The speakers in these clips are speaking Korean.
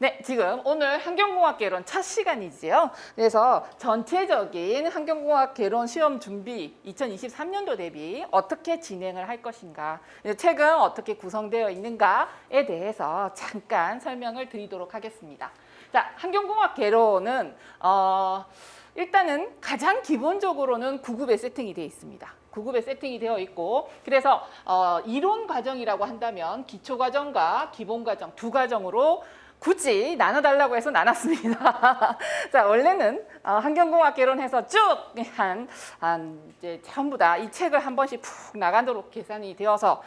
네, 지금 오늘 환경공학 개론 첫 시간이지요. 그래서 전체적인 환경공학 개론 시험 준비 2023년도 대비 어떻게 진행을 할 것인가, 책은 어떻게 구성되어 있는가에 대해서 잠깐 설명을 드리도록 하겠습니다. 자, 환경공학 개론은 일단은 가장 기본적으로는 9급에 세팅이 되어 있습니다. 9급에 세팅이 되어 있고, 그래서 이론 과정이라고 한다면 기초과정과 기본과정 두 과정으로 굳이 나눠달라고 해서 나눴습니다. 자, 원래는 환경공학 개론해서 쭉 이제 전부 다 이 책을 한 번씩 푹 나가도록 계산이 되어서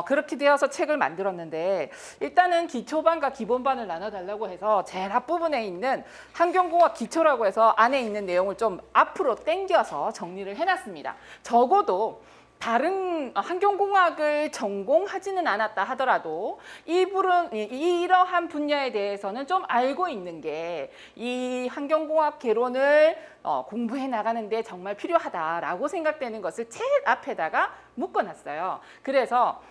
그렇게 되어서 책을 만들었는데, 일단은 기초반과 기본반을 나눠달라고 해서 제일 앞부분에 있는 환경공학 기초라고 해서 안에 있는 내용을 좀 앞으로 당겨서 정리를 해놨습니다. 적어도 다른 환경공학을 전공하지는 않았다 하더라도 이러한 분야에 대해서는 좀 알고 있는 게 이 환경공학 개론을 공부해 나가는데 정말 필요하다라고 생각되는 것을 제일 앞에다가 묶어놨어요. 그래서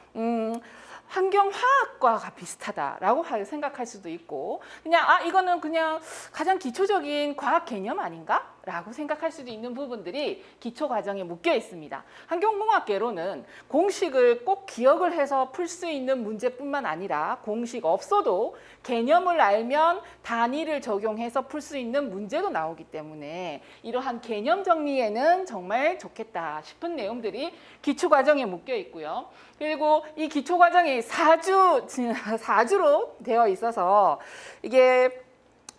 환경화학과가 비슷하다라고 생각할 수도 있고, 그냥 이거는 그냥 가장 기초적인 과학 개념 아닌가? 라고 생각할 수도 있는 부분들이 기초 과정에 묶여 있습니다. 환경공학 개론은 공식을 꼭 기억을 해서 풀 수 있는 문제뿐만 아니라 공식 없어도 개념을 알면 단위를 적용해서 풀 수 있는 문제도 나오기 때문에 이러한 개념 정리에는 정말 좋겠다 싶은 내용들이 기초 과정에 묶여 있고요. 그리고 이 기초 과정이 4주로 되어 있어서 이게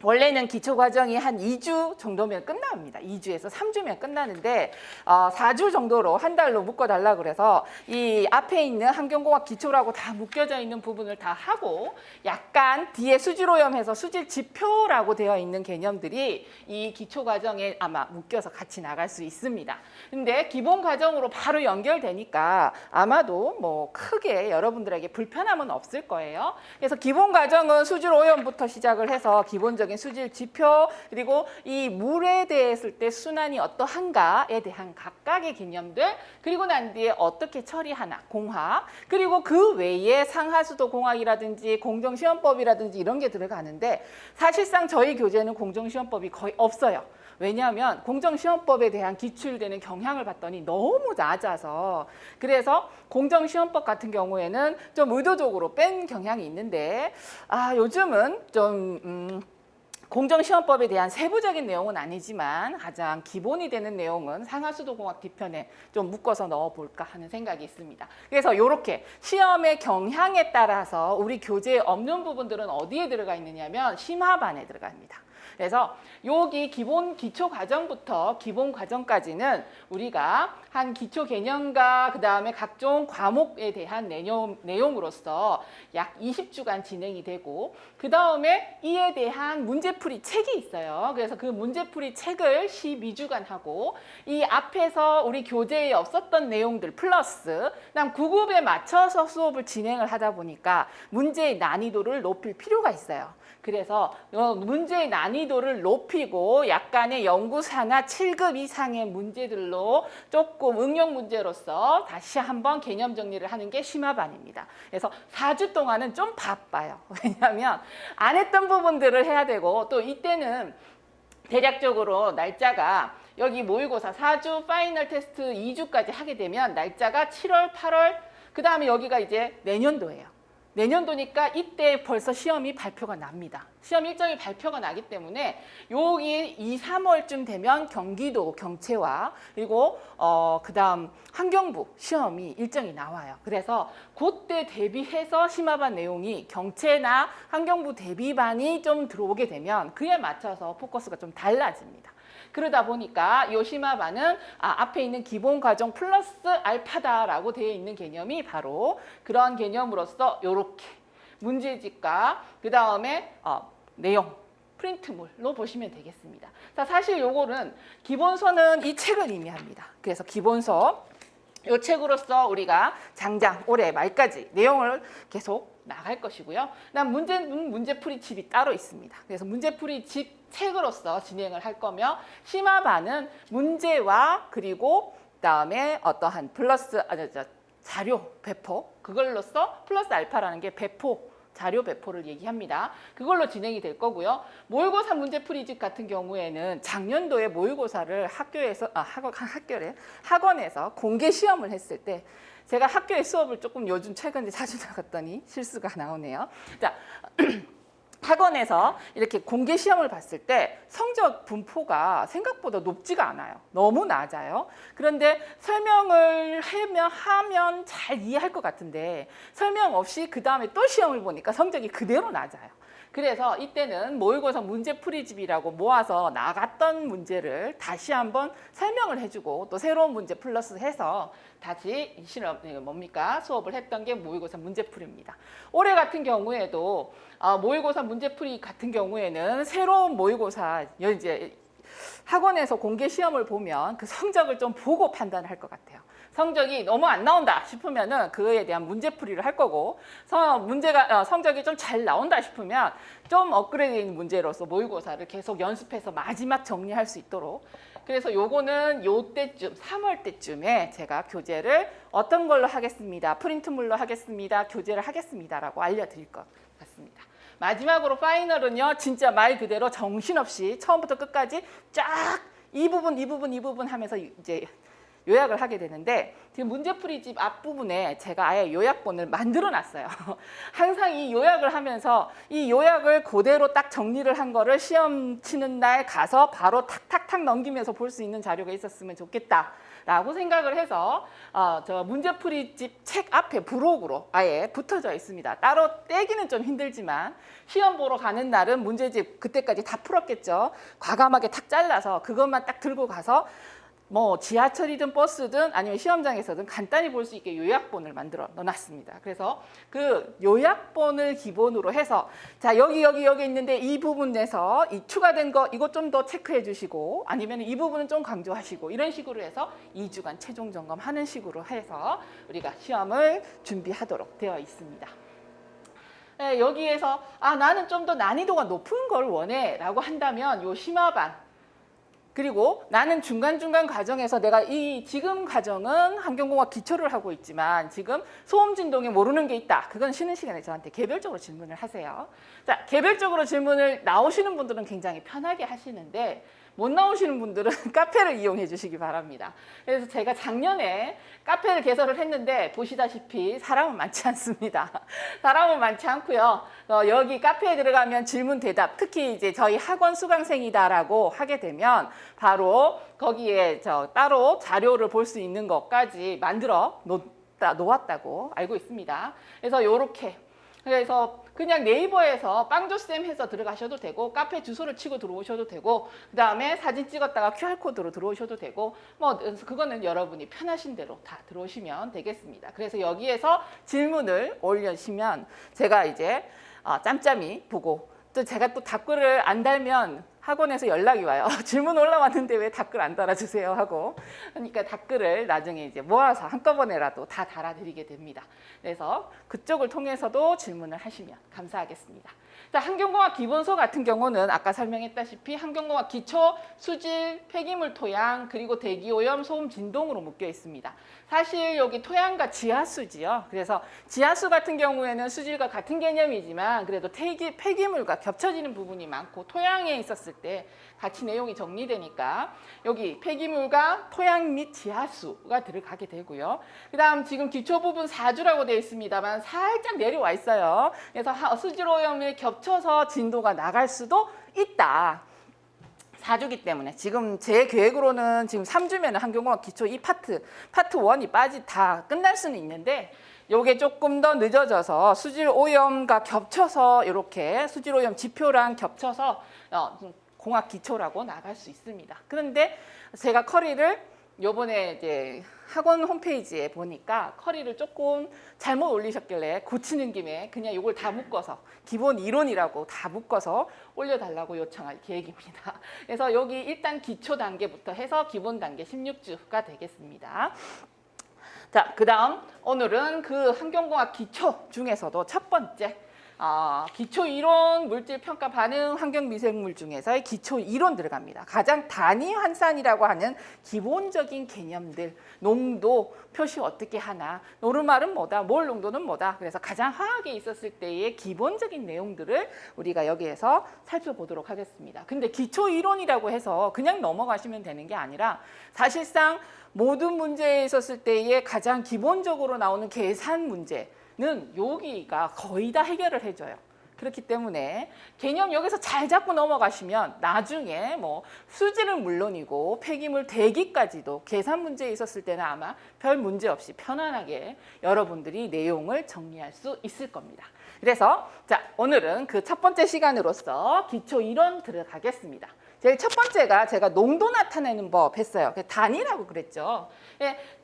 원래는 기초과정이 한 2주 정도면 끝납니다. 2주에서 3주면 끝나는데 4주 정도로 한 달로 묶어달라고 그래서 이 앞에 있는 환경공학 기초라고 다 묶여져 있는 부분을 다 하고, 약간 뒤에 수질오염해서 수질지표라고 되어 있는 개념들이 이 기초과정에 아마 묶여서 같이 나갈 수 있습니다. 근데 기본과정으로 바로 연결되니까 아마도 뭐 크게 여러분들에게 불편함은 없을 거예요. 그래서 기본과정은 수질오염부터 시작을 해서 기본적인 수질 지표, 그리고 이 물에 대했을 때 순환이 어떠한가에 대한 각각의 개념들, 그리고 난 뒤에 어떻게 처리하나, 공학, 그리고 그 외에 상하수도 공학이라든지 공정시험법이라든지 이런 게 들어가는데, 사실상 저희 교재는 공정시험법이 거의 없어요. 왜냐하면 공정시험법에 대한 기출되는 경향을 봤더니 너무 낮아서, 그래서 공정시험법 같은 경우에는 좀 의도적으로 뺀 경향이 있는데, 요즘은 좀 공정시험법에 대한 세부적인 내용은 아니지만 가장 기본이 되는 내용은 상하수도공학 뒤편에 좀 묶어서 넣어볼까 하는 생각이 있습니다. 그래서 이렇게 시험의 경향에 따라서 우리 교재에 없는 부분들은 어디에 들어가 있느냐면 심화반에 들어갑니다. 그래서 여기 기초 과정부터 기본 과정까지는 우리가 한 기초 개념과 그 다음에 각종 과목에 대한 내용으로서 약 20주간 진행이 되고, 그 다음에 이에 대한 문제풀이 책이 있어요. 그래서 그 문제풀이 책을 12주간 하고, 이 앞에서 우리 교재에 없었던 내용들 플러스 그다음 9급에 맞춰서 수업을 진행을 하다 보니까 문제의 난이도를 높일 필요가 있어요. 그래서 문제의 난이도를 높이고 약간의 연구사나 7급 이상의 문제들로 조금 응용 문제로서 다시 한번 개념 정리를 하는 게 심화반입니다. 그래서 4주 동안은 좀 바빠요. 왜냐하면 안 했던 부분들을 해야 되고, 또 이때는 대략적으로 날짜가 여기 모의고사 4주 파이널 테스트 2주까지 하게 되면 날짜가 7월, 8월, 그 다음에 여기가 이제 내년도예요. 내년도니까 이때 벌써 시험이 발표가 납니다. 시험 일정이 발표가 나기 때문에 여기 2, 3월쯤 되면 경기도 경채와 그리고 그다음 환경부 시험이 일정이 나와요. 그래서 그때 대비해서 심화반 내용이 경채나 환경부 대비반이 좀 들어오게 되면 그에 맞춰서 포커스가 좀 달라집니다. 그러다 보니까 이 심화반은 앞에 있는 기본 과정 플러스 알파다라고 되어 있는 개념이 바로 그런 개념으로서 이렇게 문제집과 그 다음에 내용 프린트물로 보시면 되겠습니다. 자, 사실 요거는 기본서는 이 책을 의미합니다. 그래서 기본서 이 책으로서 우리가 장장 올해 말까지 내용을 계속 나갈 것이고요. 그다음 문제풀이 집이 따로 있습니다. 그래서 문제풀이 집 책으로서 진행을 할 거며, 심화반은 문제와 그리고 그다음에 어떠한 플러스 자료 배포, 그걸로써 플러스 알파라는 게 배포 자료 배포를 얘기합니다. 그걸로 진행이 될 거고요. 모의고사 문제풀이집 같은 경우에는 작년도에 모의고사를 학원에서 공개 시험을 했을 때 제가 학교의 수업을 조금 요즘 최근에 자주 나갔더니 실수가 나오네요. 자, 학원에서 이렇게 공개 시험을 봤을 때 성적 분포가 생각보다 높지가 않아요. 너무 낮아요. 그런데 설명을 하면 잘 이해할 것 같은데 설명 없이 그 다음에 또 시험을 보니까 성적이 그대로 낮아요. 그래서 이때는 모의고사 문제풀이집이라고 모아서 나갔던 문제를 다시 한번 설명을 해주고 또 새로운 문제 플러스 해서 다시 수업을 했던 게 모의고사 문제풀이입니다. 올해 같은 경우에도 모의고사 문제풀이 같은 경우에는 새로운 모의고사 이제 학원에서 공개 시험을 보면 그 성적을 좀 보고 판단을 할 것 같아요. 성적이 너무 안 나온다 싶으면은 그에 대한 문제풀이를 할 거고 성적이 좀 잘 나온다 싶으면 좀 업그레이드된 문제로서 모의고사를 계속 연습해서 마지막 정리할 수 있도록 그래서 요거는 요때쯤 3월 때쯤에 제가 교재를 어떤 걸로 하겠습니다. 프린트물로 하겠습니다. 교재를 하겠습니다라고 알려드릴 것 같습니다. 마지막으로 파이널은요. 진짜 말 그대로 정신없이 처음부터 끝까지 쫙 이 부분 하면서 이제 요약을 하게 되는데 지금 문제풀이집 앞부분에 제가 아예 요약본을 만들어 놨어요. 항상 이 요약을 하면서 이 요약을 그대로 딱 정리를 한 거를 시험 치는 날 가서 바로 탁탁탁 넘기면서 볼 수 있는 자료가 있었으면 좋겠다라고 생각을 해서 저 문제풀이집 책 앞에 부록으로 아예 붙어져 있습니다. 따로 떼기는 좀 힘들지만 시험 보러 가는 날은 문제집 그때까지 다 풀었겠죠. 과감하게 탁 잘라서 그것만 딱 들고 가서 뭐 지하철이든 버스든 아니면 시험장에서든 간단히 볼 수 있게 요약본을 만들어 넣어놨습니다. 그래서 그 요약본을 기본으로 해서 자 여기 있는데 이 부분에서 이 추가된 거 이거 좀 더 체크해 주시고 아니면 이 부분은 좀 강조하시고 이런 식으로 해서 2주간 최종 점검하는 식으로 해서 우리가 시험을 준비하도록 되어 있습니다. 네, 여기에서 나는 좀 더 난이도가 높은 걸 원해 라고 한다면 요 심화반 그리고 나는 중간중간 과정에서 내가 지금 과정은 환경공학 기초를 하고 있지만 지금 소음 진동에 모르는 게 있다. 그건 쉬는 시간에 저한테 개별적으로 질문을 하세요. 자, 개별적으로 질문을 나오시는 분들은 굉장히 편하게 하시는데 못 나오시는 분들은 카페를 이용해 주시기 바랍니다. 그래서 제가 작년에 카페를 개설을 했는데 보시다시피 사람은 많지 않습니다. 사람은 많지 않고요. 여기 카페에 들어가면 질문 대답, 특히 이제 저희 학원 수강생이다라고 하게 되면 바로 거기에 따로 자료를 볼 수 있는 것까지 만들어 놓았다고 알고 있습니다. 그래서 요렇게 그래서 그냥 네이버에서 빵조쌤 해서 들어가셔도 되고 카페 주소를 치고 들어오셔도 되고 그 다음에 사진 찍었다가 QR코드로 들어오셔도 되고 뭐 그거는 여러분이 편하신 대로 다 들어오시면 되겠습니다. 그래서 여기에서 질문을 올려주시면 제가 이제 짬짬이 보고 또 제가 또 댓글을 안 달면 학원에서 연락이 와요. 질문 올라왔는데 왜 댓글 안 달아주세요 하고 그러니까 댓글을 나중에 이제 모아서 한꺼번에라도 다 달아드리게 됩니다. 그래서 그쪽을 통해서도 질문을 하시면 감사하겠습니다. 자, 환경공학 기본서 같은 경우는 아까 설명했다시피 환경공학 기초, 수질, 폐기물 토양, 그리고 대기오염, 소음, 진동으로 묶여 있습니다. 사실 여기 토양과 지하수지요. 그래서 지하수 같은 경우에는 수질과 같은 개념이지만 그래도 폐기물과 겹쳐지는 부분이 많고 토양에 있었을 때 같이 내용이 정리되니까 여기 폐기물과 토양 및 지하수가 들어가게 되고요. 그 다음 지금 기초 부분 4주라고 되어 있습니다만 살짝 내려와 있어요. 그래서 수질오염에 겹쳐서 진도가 나갈 수도 있다. 4주기 때문에 지금 제 계획으로는 지금 3주면 환경공학 기초 이 파트 1이 다 끝날 수는 있는데 요게 조금 더 늦어져서 수질오염과 겹쳐서 이렇게 수질오염 지표랑 겹쳐서 공학 기초라고 나갈 수 있습니다. 그런데 제가 커리를 요번에 이제 학원 홈페이지에 보니까 커리를 조금 잘못 올리셨길래 고치는 김에 그냥 이걸 다 묶어서 기본 이론이라고 다 묶어서 올려달라고 요청할 계획입니다. 그래서 여기 일단 기초 단계부터 해서 기본 단계 16주가 되겠습니다. 자, 그 다음 오늘은 그 환경공학 기초 중에서도 첫 번째 기초 이론 물질 평가 반응 환경 미생물 중에서의 기초 이론 들어갑니다. 가장 단위 환산이라고 하는 기본적인 개념들, 농도 표시 어떻게 하나, 노르말은 뭐다, 몰 농도는 뭐다. 그래서 가장 화학에 있었을 때의 기본적인 내용들을 우리가 여기에서 살펴보도록 하겠습니다. 근데 기초 이론이라고 해서 그냥 넘어가시면 되는 게 아니라 사실상 모든 문제에 있었을 때의 가장 기본적으로 나오는 계산 문제는 여기가 거의 다 해결을 해줘요. 그렇기 때문에 개념 여기서 잘 잡고 넘어가시면 나중에 뭐 수질은 물론이고 폐기물 대기까지도 계산 문제에 있었을 때는 아마 별 문제 없이 편안하게 여러분들이 내용을 정리할 수 있을 겁니다. 그래서 자, 오늘은 그 첫 번째 시간으로서 기초 이론 들어가겠습니다. 제일 첫 번째가 제가 농도 나타내는 법 했어요. 단위라고 그랬죠.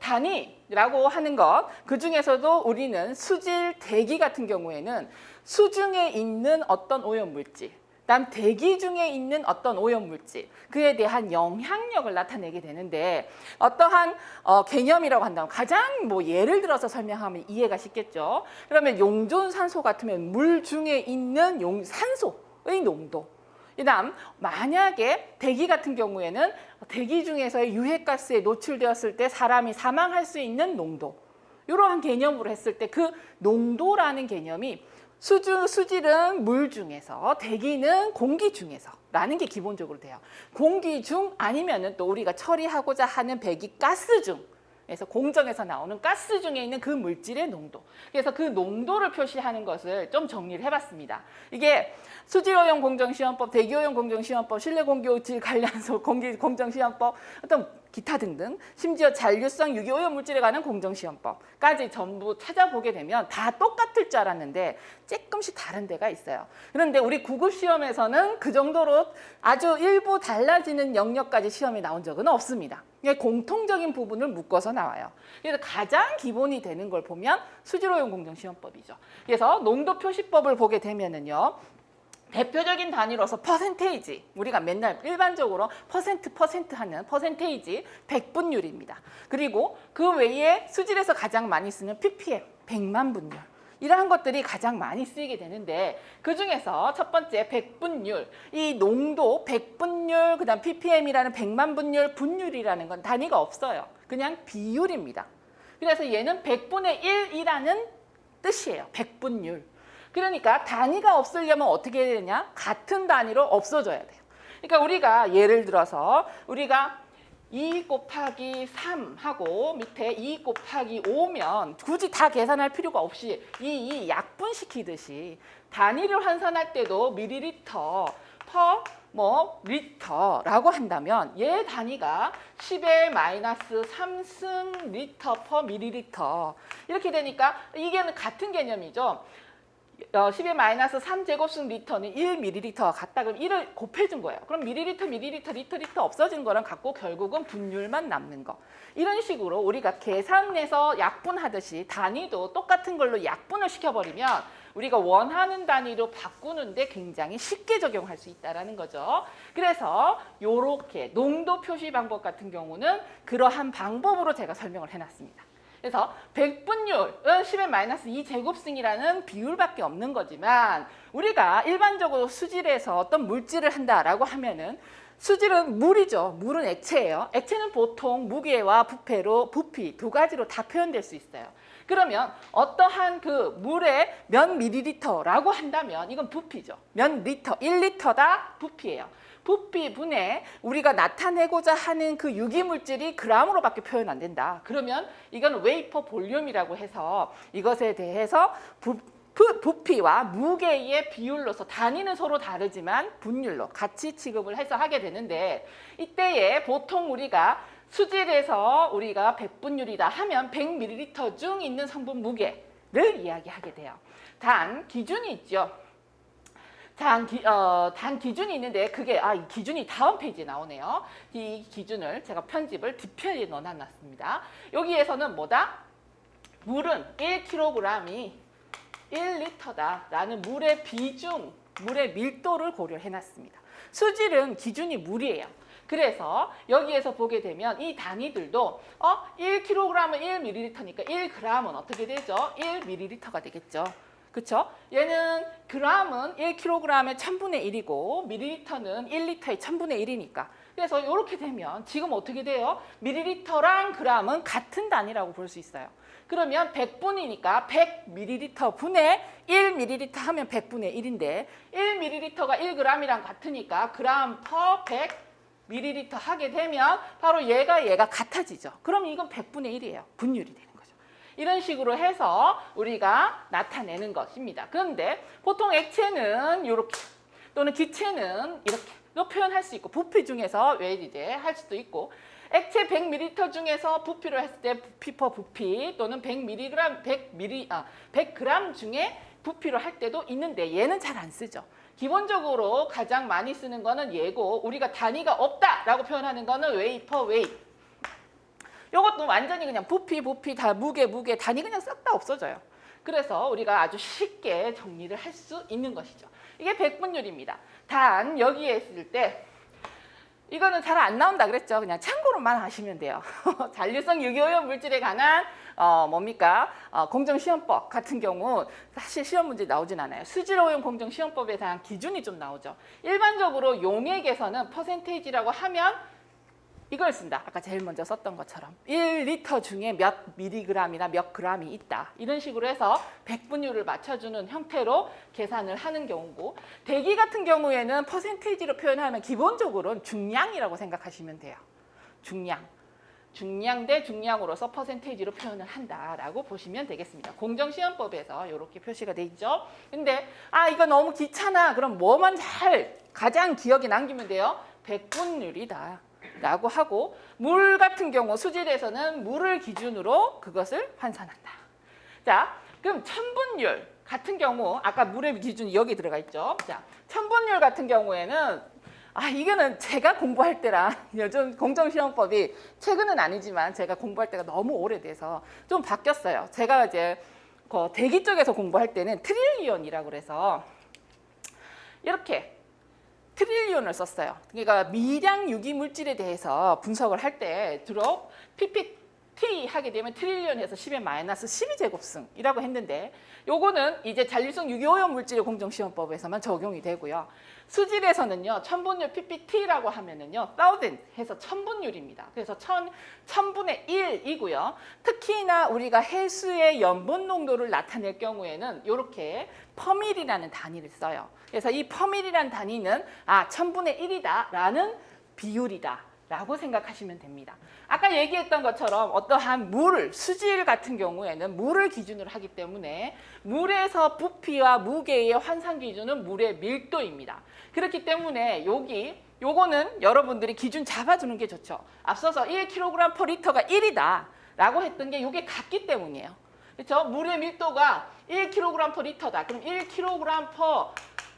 단위라고 하는 것, 그중에서도 우리는 수질, 대기 같은 경우에는 수중에 있는 어떤 오염물질, 그다음 대기 중에 있는 어떤 오염물질, 그에 대한 영향력을 나타내게 되는데 어떠한 개념이라고 한다면 가장 뭐 예를 들어서 설명하면 이해가 쉽겠죠. 그러면 용존산소 같으면 물 중에 있는 산소의 농도, 그다음 만약에 대기 같은 경우에는 대기 중에서의 유해가스에 노출되었을 때 사람이 사망할 수 있는 농도, 이러한 개념으로 했을 때 그 농도라는 개념이 수질은 물 중에서, 대기는 공기 중에서 라는 게 기본적으로 돼요. 공기 중 아니면은 또 우리가 처리하고자 하는 배기가스 중, 그래서 공정에서 나오는 가스 중에 있는 그 물질의 농도. 그래서 그 농도를 표시하는 것을 좀 정리를 해봤습니다. 이게 수질오염 공정시험법, 대기오염 공정시험법, 실내공기질 관련소 공정시험법, 어떤 기타 등등, 심지어 잔류성 유기오염 물질에 관한 공정시험법까지 전부 찾아보게 되면 다 똑같을 줄 알았는데 조금씩 다른 데가 있어요. 그런데 우리 구급시험에서는 그 정도로 아주 일부 달라지는 영역까지 시험에 나온 적은 없습니다. 공통적인 부분을 묶어서 나와요. 그래서 가장 기본이 되는 걸 보면 수질오염 공정시험법이죠. 그래서 농도 표시법을 보게 되면은요, 대표적인 단위로서 퍼센테이지, 우리가 맨날 일반적으로 퍼센트 하는 퍼센테이지 100분율입니다. 그리고 그 외에 수질에서 가장 많이 쓰는 ppm, 100만 분율, 이러한 것들이 가장 많이 쓰이게 되는데 그중에서 첫 번째 100분율, 이 농도 100분율, 그다음 ppm이라는 100만 분율, 분율이라는 건 단위가 없어요. 그냥 비율입니다. 그래서 얘는 100분의 1이라는 뜻이에요. 100분율. 그러니까 단위가 없으려면 어떻게 해야 되냐? 같은 단위로 없어져야 돼요. 그러니까 우리가 예를 들어서 우리가 2 곱하기 3 하고 밑에 2 곱하기 5면 굳이 다 계산할 필요가 없이 이 약분시키듯이 단위를 환산할 때도 밀리리터 퍼 리터라고 한다면 얘 단위가 10의 마이너스 3승 리터 퍼 밀리리터 이렇게 되니까 이게 같은 개념이죠. 10의 마이너스 3제곱승 리터는 1ml와 같다. 그럼 1을 곱해준 거예요. 그럼 밀리리터, 리터 없어진 거랑 같고 결국은 분율만 남는 거. 이런 식으로 우리가 계산해서 약분하듯이 단위도 똑같은 걸로 약분을 시켜버리면 우리가 원하는 단위로 바꾸는데 굉장히 쉽게 적용할 수 있다는 거죠. 그래서 이렇게 농도 표시 방법 같은 경우는 그러한 방법으로 제가 설명을 해놨습니다. 그래서 100분율은 10의 마이너스 2제곱승이라는 비율밖에 없는 거지만 우리가 일반적으로 수질에서 어떤 물질을 한다라고 하면은 수질은 물이죠. 물은 액체예요. 액체는 보통 무게와 부피 두 가지로 다 표현될 수 있어요. 그러면 어떠한 그 물의 몇 밀리리터라고 한다면 이건 부피죠. 몇 리터, 1리터다 부피예요. 부피분에 우리가 나타내고자 하는 그 유기물질이 그램으로밖에 표현 안 된다. 그러면 이건 웨이퍼 볼륨이라고 해서 이것에 대해서 부피와 무게의 비율로서 단위는 서로 다르지만 분율로 같이 취급을 해서 하게 되는데 이때에 보통 우리가 수질에서 우리가 100분율이다 하면 100ml 중 있는 성분 무게를 이야기하게 돼요. 단 기준이 있죠. 단 기준이 있는데 그게 이 기준이 다음 페이지에 나오네요. 이 기준을 제가 편집을 뒷편에 넣어놨습니다. 여기에서는 뭐다? 물은 1kg이 1리터다라는 물의 비중, 물의 밀도를 고려해놨습니다. 수질은 기준이 물이에요. 그래서 여기에서 보게 되면 이 단위들도 1kg은 1ml니까 1g은 어떻게 되죠? 1ml가 되겠죠. 그렇죠? 얘는 g은 1kg의 1000분의 1이고 밀리리터는 1리터의 1000분의 1이니까. 그래서 이렇게 되면 지금 어떻게 돼요? 밀리리터랑 g은 같은 단위라고 볼 수 있어요. 그러면 100분이니까 100ml 분의 1ml 하면 100분의 1인데 1ml가 1g이랑 같으니까 g per 100ml 하게 되면 바로 얘가 같아지죠. 그럼 이건 100분의 1이에요. 분율이 되는 거죠. 이런 식으로 해서 우리가 나타내는 것입니다. 그런데 보통 액체는 이렇게 또는 기체는 이렇게 표현할 수 있고 부피 중에서 왜 이제 할 수도 있고 액체 100ml 중에서 부피로 했을 때 부피 퍼 부피 또는 100g 중에 부피로 할 때도 있는데 얘는 잘 안 쓰죠. 기본적으로 가장 많이 쓰는 거는 얘고 우리가 단위가 없다라고 표현하는 거는 웨이 퍼 웨이. 이것도 완전히 그냥 부피 다 무게 단위 그냥 싹 다 없어져요. 그래서 우리가 아주 쉽게 정리를 할 수 있는 것이죠. 이게 백분율입니다. 단 여기에 있을 때 이거는 잘 안 나온다 그랬죠. 그냥 참고로만 하시면 돼요. 잔류성 유기오염 물질에 관한 공정시험법 같은 경우 사실 시험 문제 나오진 않아요. 수질오염 공정시험법에 대한 기준이 좀 나오죠. 일반적으로 용액에서는 퍼센테이지라고 하면 이걸 쓴다. 아까 제일 먼저 썼던 것처럼 1리터 중에 몇 미리그램이나 몇 그램이 있다. 이런 식으로 해서 백분율을 맞춰주는 형태로 계산을 하는 경우고 대기 같은 경우에는 퍼센테이지로 표현하면 기본적으로는 중량이라고 생각하시면 돼요. 중량 대 중량으로서 퍼센테이지로 표현을 한다라고 보시면 되겠습니다. 공정시험법에서 이렇게 표시가 돼 있죠. 근데 이거 너무 귀찮아. 그럼 뭐만 가장 기억에 남기면 돼요. 백분율이다. 라고 하고 물 같은 경우 수질에서는 물을 기준으로 그것을 환산한다. 자, 그럼 천분율 같은 경우 아까 물의 기준이 여기 들어가 있죠. 자, 천분율 같은 경우에는 이거는 제가 공부할 때랑 요즘 공정시험법이 최근은 아니지만 제가 공부할 때가 너무 오래돼서 좀 바뀌었어요. 제가 이제 대기 쪽에서 공부할 때는 트릴리온이라고 그래서 이렇게 트릴리온을 썼어요. 그러니까 미량 유기 물질에 대해서 분석을 할 때 주로 PPT 하게 되면 트릴리온에서 10의 마이너스 12제곱승이라고 했는데 요거는 이제 잔류성 유기오염 물질의 공정시험법에서만 적용이 되고요. 수질에서는요. 천분율 PPT라고 하면은요. 1000 해서 천분율입니다. 그래서 천분의 1이고요. 특히나 우리가 해수의 염분 농도를 나타낼 경우에는 이렇게 퍼밀이라는 단위를 써요. 그래서 이 퍼밀이라는 단위는 천분의 1이다라는 비율이다. 라고 생각하시면 됩니다. 아까 얘기했던 것처럼 어떠한 수질 같은 경우에는 물을 기준으로 하기 때문에 물에서 부피와 무게의 환산 기준은 물의 밀도입니다. 그렇기 때문에 요거는 여러분들이 기준 잡아주는 게 좋죠. 앞서서 1kg per 리터가 1이다 라고 했던 게 이게 같기 때문이에요. 그렇죠? 물의 밀도가 1kg per 리터다. 그럼 1kg per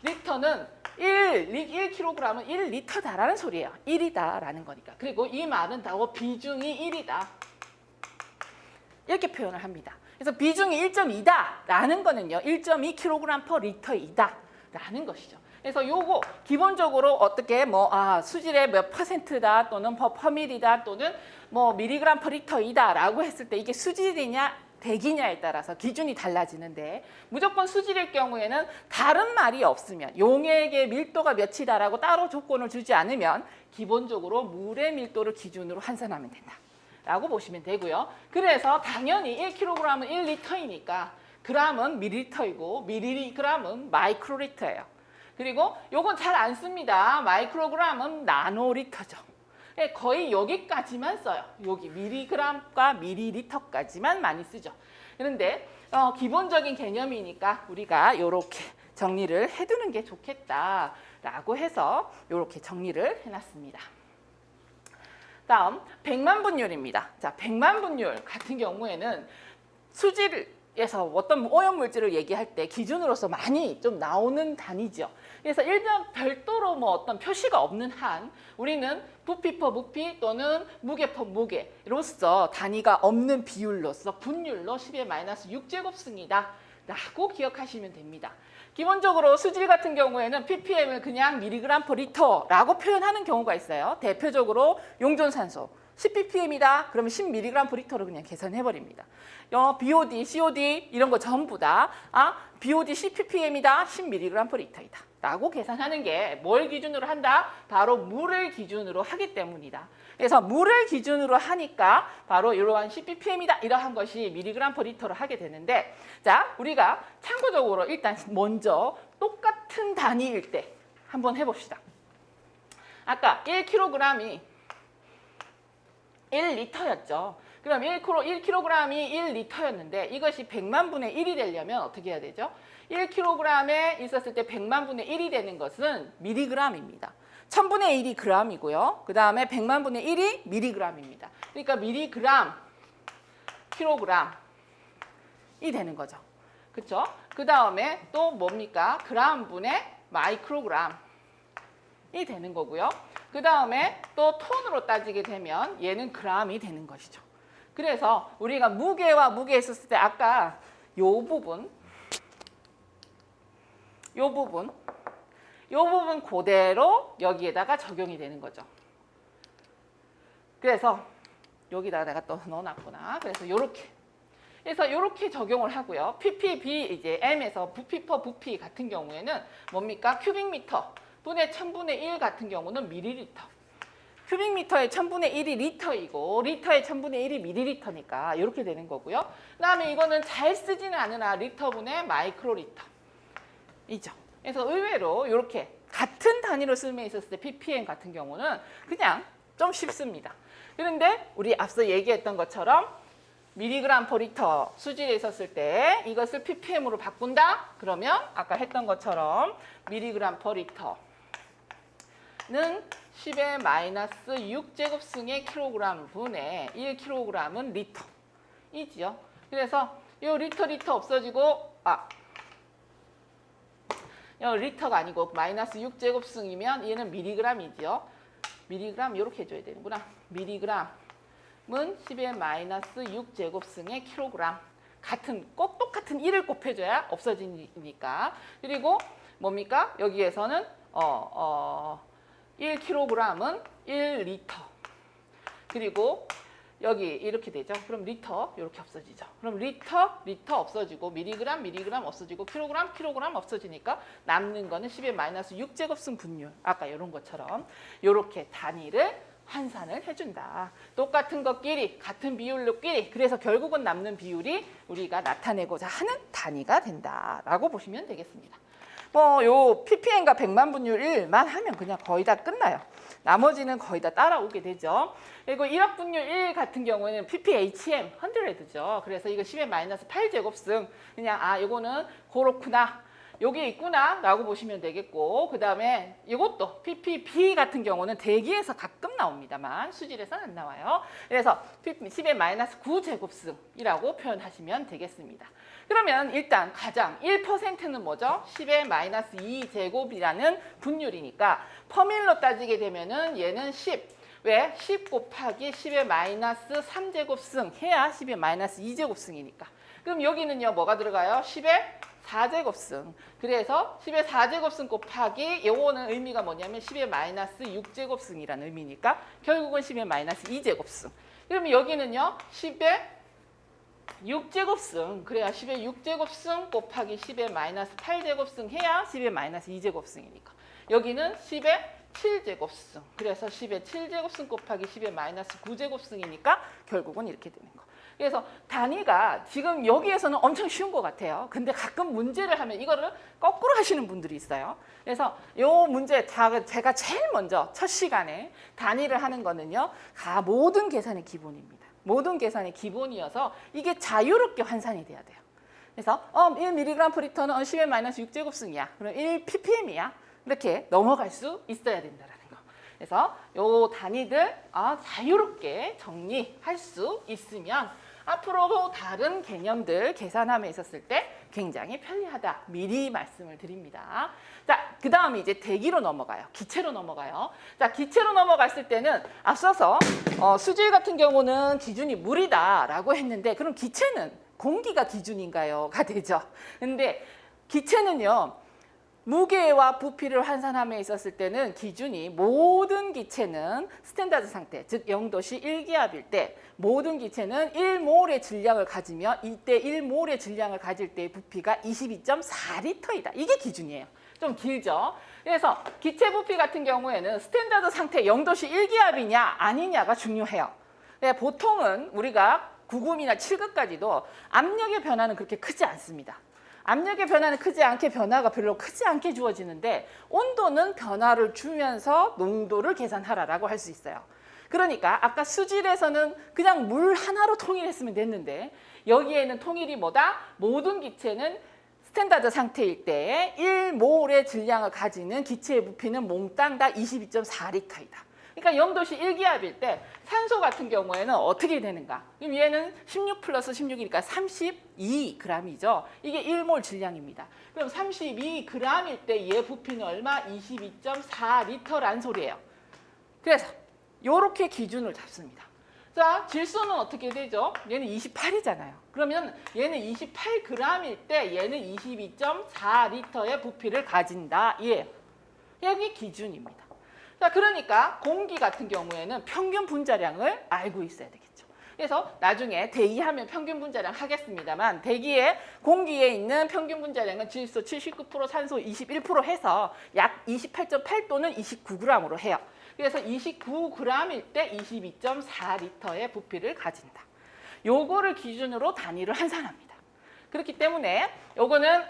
리터는 1kg은 1리터다라는 소리예요. 1이다라는 거니까. 그리고 이 말은 다 비중이 1이다. 이렇게 표현을 합니다. 그래서 비중이 1.2다라는 거는요. 1.2kg per 리터이다라는 것이죠. 그래서 요거 기본적으로 어떻게 수질의 몇 퍼센트다 또는 퍼밀이다 또는 미리그램 per 리터이다라고 했을 때 이게 수질이냐 대기냐에 따라서 기준이 달라지는데 무조건 수질일 경우에는 다른 말이 없으면 용액의 밀도가 몇이다라고 따로 조건을 주지 않으면 기본적으로 물의 밀도를 기준으로 환산하면 된다라고 보시면 되고요. 그래서 당연히 1kg은 1리터이니까 g은 밀리리터이고 밀리그램은 마이크로리터예요. 그리고 요건 잘 안 씁니다. 마이크로그램은 나노리터죠. 거의 여기까지만 써요. 여기 미리그램과 미리리터까지만 많이 쓰죠. 그런데 기본적인 개념이니까 우리가 이렇게 정리를 해두는 게 좋겠다라고 해서 이렇게 정리를 해놨습니다. 다음 100만 분율입니다. 자, 100만 분율 같은 경우에는 수질에서 어떤 오염 물질을 얘기할 때 기준으로서 많이 좀 나오는 단위죠. 그래서 일반 별도로 어떤 표시가 없는 한 우리는 부피 퍼 부피 또는 무게 퍼 무게로서 단위가 없는 비율로서 분율로 10의 마이너스 6제곱승이다 라고 기억하시면 됩니다. 기본적으로 수질 같은 경우에는 ppm을 그냥 미리그램 퍼 리터라고 표현하는 경우가 있어요. 대표적으로 용존산소, 10ppm이다. 그러면 10mg/L로 그냥 계산해 버립니다. BOD, COD 이런 거 전부 다 BOD 10ppm이다. 10mg/L이다. 라고 계산하는 게 뭘 기준으로 한다? 바로 물을 기준으로 하기 때문이다. 그래서 물을 기준으로 하니까 바로 이러한 10ppm이다. 이러한 것이 mg/L로 하게 되는데, 자, 우리가 참고적으로 일단 먼저 똑같은 단위일 때 한번 해봅시다. 아까 1kg이 1리터였죠. 그럼 1kg이 1리터였는데 이것이 100만 분의 1이 되려면 어떻게 해야 되죠? 1kg에 있었을 때 100만 분의 1이 되는 것은 mg입니다. 1000분의 1이 g이고요. 그 다음에 100만 분의 1이 mg입니다. 그러니까 mg, kg이 되는 거죠. 그렇죠? 그 다음에 또 뭡니까? 그램 분의 마이크로그램이 되는 거고요. 그 다음에 또 톤으로 따지게 되면 얘는 g이 되는 것이죠. 그래서 우리가 무게와 무게 있었을 때 아까 요 부분 그대로 여기에다가 적용이 되는 거죠. 그래서 여기다가 내가 또 넣어놨구나. 그래서 요렇게. 그래서 이렇게 적용을 하고요. ppb 이제 m에서 부피 같은 경우에는 뭡니까? 큐빅미터 분의 1000분의 1 같은 경우는 밀리리터. 큐빅미터의 1000분의 1이 리터이고 리터의 1000분의 1이 밀리리터니까 이렇게 되는 거고요. 그다음에 이거는 잘 쓰지는 않으나 리터분의 마이크로리터이죠. 그래서 의외로 이렇게 같은 단위로 쓰임에 있었을 때 ppm 같은 경우는 그냥 좀 쉽습니다. 그런데 우리 앞서 얘기했던 것처럼 mg/L 수질에 있었을 때 이것을 ppm으로 바꾼다? 그러면 아까 했던 것처럼 mg/L는 10의 마이너스 6제곱승의 킬로그램 분의 1kg은 리터이지요. 그래서 이 리터 없어지고 리터가 아니고 마이너스 6제곱승이면 얘는 mg이지요. mg 이렇게 해줘야 되는구나. mg은 10의 마이너스 6제곱승의 킬로그램. 꼭 똑같은 1을 곱해줘야 없어지니까. 그리고 뭡니까? 여기에서는 1kg은 1리터. 그리고 여기 이렇게 되죠. 그럼 리터 이렇게 없어지죠. 그럼 리터 없어지고 mg 없어지고 킬로그램 없어지니까 남는 거는 10의 마이너스 6제곱승 분율. 아까 이런 것처럼 이렇게 단위를 환산을 해준다. 똑같은 것끼리 같은 비율로끼리 그래서 결국은 남는 비율이 우리가 나타내고자 하는 단위가 된다라고 보시면 되겠습니다. 요 ppm과 100만 분율 1만 하면 그냥 거의 다 끝나요. 나머지는 거의 다 따라오게 되죠. 그리고 1억 분율 1 같은 경우에는 pphm 100죠. 그래서 이거 10의 마이너스 8제곱승. 그냥 요거는 그렇구나. 여기 있구나 라고 보시면 되겠고, 그 다음에 이것도 ppb 같은 경우는 대기에서 가끔 나옵니다만 수질에서는 안 나와요. 그래서 10의 마이너스 9제곱승이라고 표현하시면 되겠습니다. 그러면 일단 가장 1%는 뭐죠? 10의 마이너스 2제곱이라는 분율이니까 퍼밀로 따지게 되면은 얘는 10. 왜? 10 곱하기 10의 마이너스 3제곱승 해야 10의 마이너스 2제곱승이니까. 그럼 여기는요 뭐가 들어가요? 10의 4제곱승. 그래서 10의 4제곱승 곱하기 요거는 의미가 뭐냐면 10의 마이너스 6제곱승이라는 의미니까 결국은 10의 마이너스 2제곱승. 그러면 여기는요 10의 6제곱승. 그래야 10의 6제곱승 곱하기 10의 마이너스 8제곱승 해야 10의 마이너스 2제곱승이니까. 여기는 10의 7제곱승. 그래서 10의 7제곱승 곱하기 10의 마이너스 9제곱승이니까 결국은 이렇게 되는 거. 그래서 단위가 지금 여기에서는 엄청 쉬운 것 같아요. 근데 가끔 문제를 하면 이거를 거꾸로 하시는 분들이 있어요. 그래서 이 문제 제가 제일 먼저 첫 시간에 단위를 하는 거는요. 모든 계산의 기본입니다. 모든 계산의 기본이어서 이게 자유롭게 환산이 돼야 돼요. 그래서 1mg/L는 10의 마이너스 6제곱승이야. 그럼 1ppm이야. 이렇게 넘어갈 수 있어야 된다라는 거. 그래서 요 단위들 자유롭게 정리할 수 있으면 앞으로도 다른 개념들 계산함에 있었을 때 굉장히 편리하다. 미리 말씀을 드립니다. 자, 그 다음에 이제 대기로 넘어가요. 기체로 넘어가요. 자, 기체로 넘어갔을 때는 앞서서 수질 같은 경우는 기준이 물이다라고 했는데 그럼 기체는 공기가 기준인가요? 가 되죠. 근데 기체는요. 무게와 부피를 환산함에 있었을 때는 기준이 모든 기체는 스탠다드 상태, 즉 0도씨 1기압일 때 모든 기체는 1몰의 질량을 가지며 이때 1몰의 질량을 가질 때의 부피가 22.4리터이다. 이게 기준이에요. 좀 길죠? 그래서 기체 부피 같은 경우에는 스탠다드 상태 0도씨 1기압이냐 아니냐가 중요해요. 보통은 우리가 9급이나 7급까지도 압력의 변화는 그렇게 크지 않습니다. 압력의 변화는 크지 않게 변화가 별로 크지 않게 주어지는데 온도는 변화를 주면서 농도를 계산하라라고 할 수 있어요. 그러니까 아까 수질에서는 그냥 물 하나로 통일했으면 됐는데 여기에는 통일이 뭐다? 모든 기체는 스탠다드 상태일 때 1몰의 질량을 가지는 기체의 부피는 몽땅 다 22.4리터이다. 그러니까 0도씨 1기압일 때 산소 같은 경우에는 어떻게 되는가? 그럼 얘는 16 플러스 16이니까 32g이죠. 이게 1몰 질량입니다. 그럼 32g일 때 얘 부피는 얼마? 22.4리터란 소리예요. 그래서 이렇게 기준을 잡습니다. 자, 질소는 어떻게 되죠? 얘는 28이잖아요. 그러면 얘는 28g일 때 얘는 22.4리터의 부피를 가진다. 이에요. 여기 기준입니다. 자, 그러니까 공기 같은 경우에는 평균 분자량을 알고 있어야 되겠죠. 그래서 나중에 대기하면 평균 분자량 하겠습니다만 대기에 공기에 있는 평균 분자량은 질소 79%, 산소 21% 해서 약 28.8 또는 29g으로 해요. 그래서 29g일 때 22.4리터의 부피를 가진다. 요거를 기준으로 단위를 환산합니다. 그렇기 때문에 요거는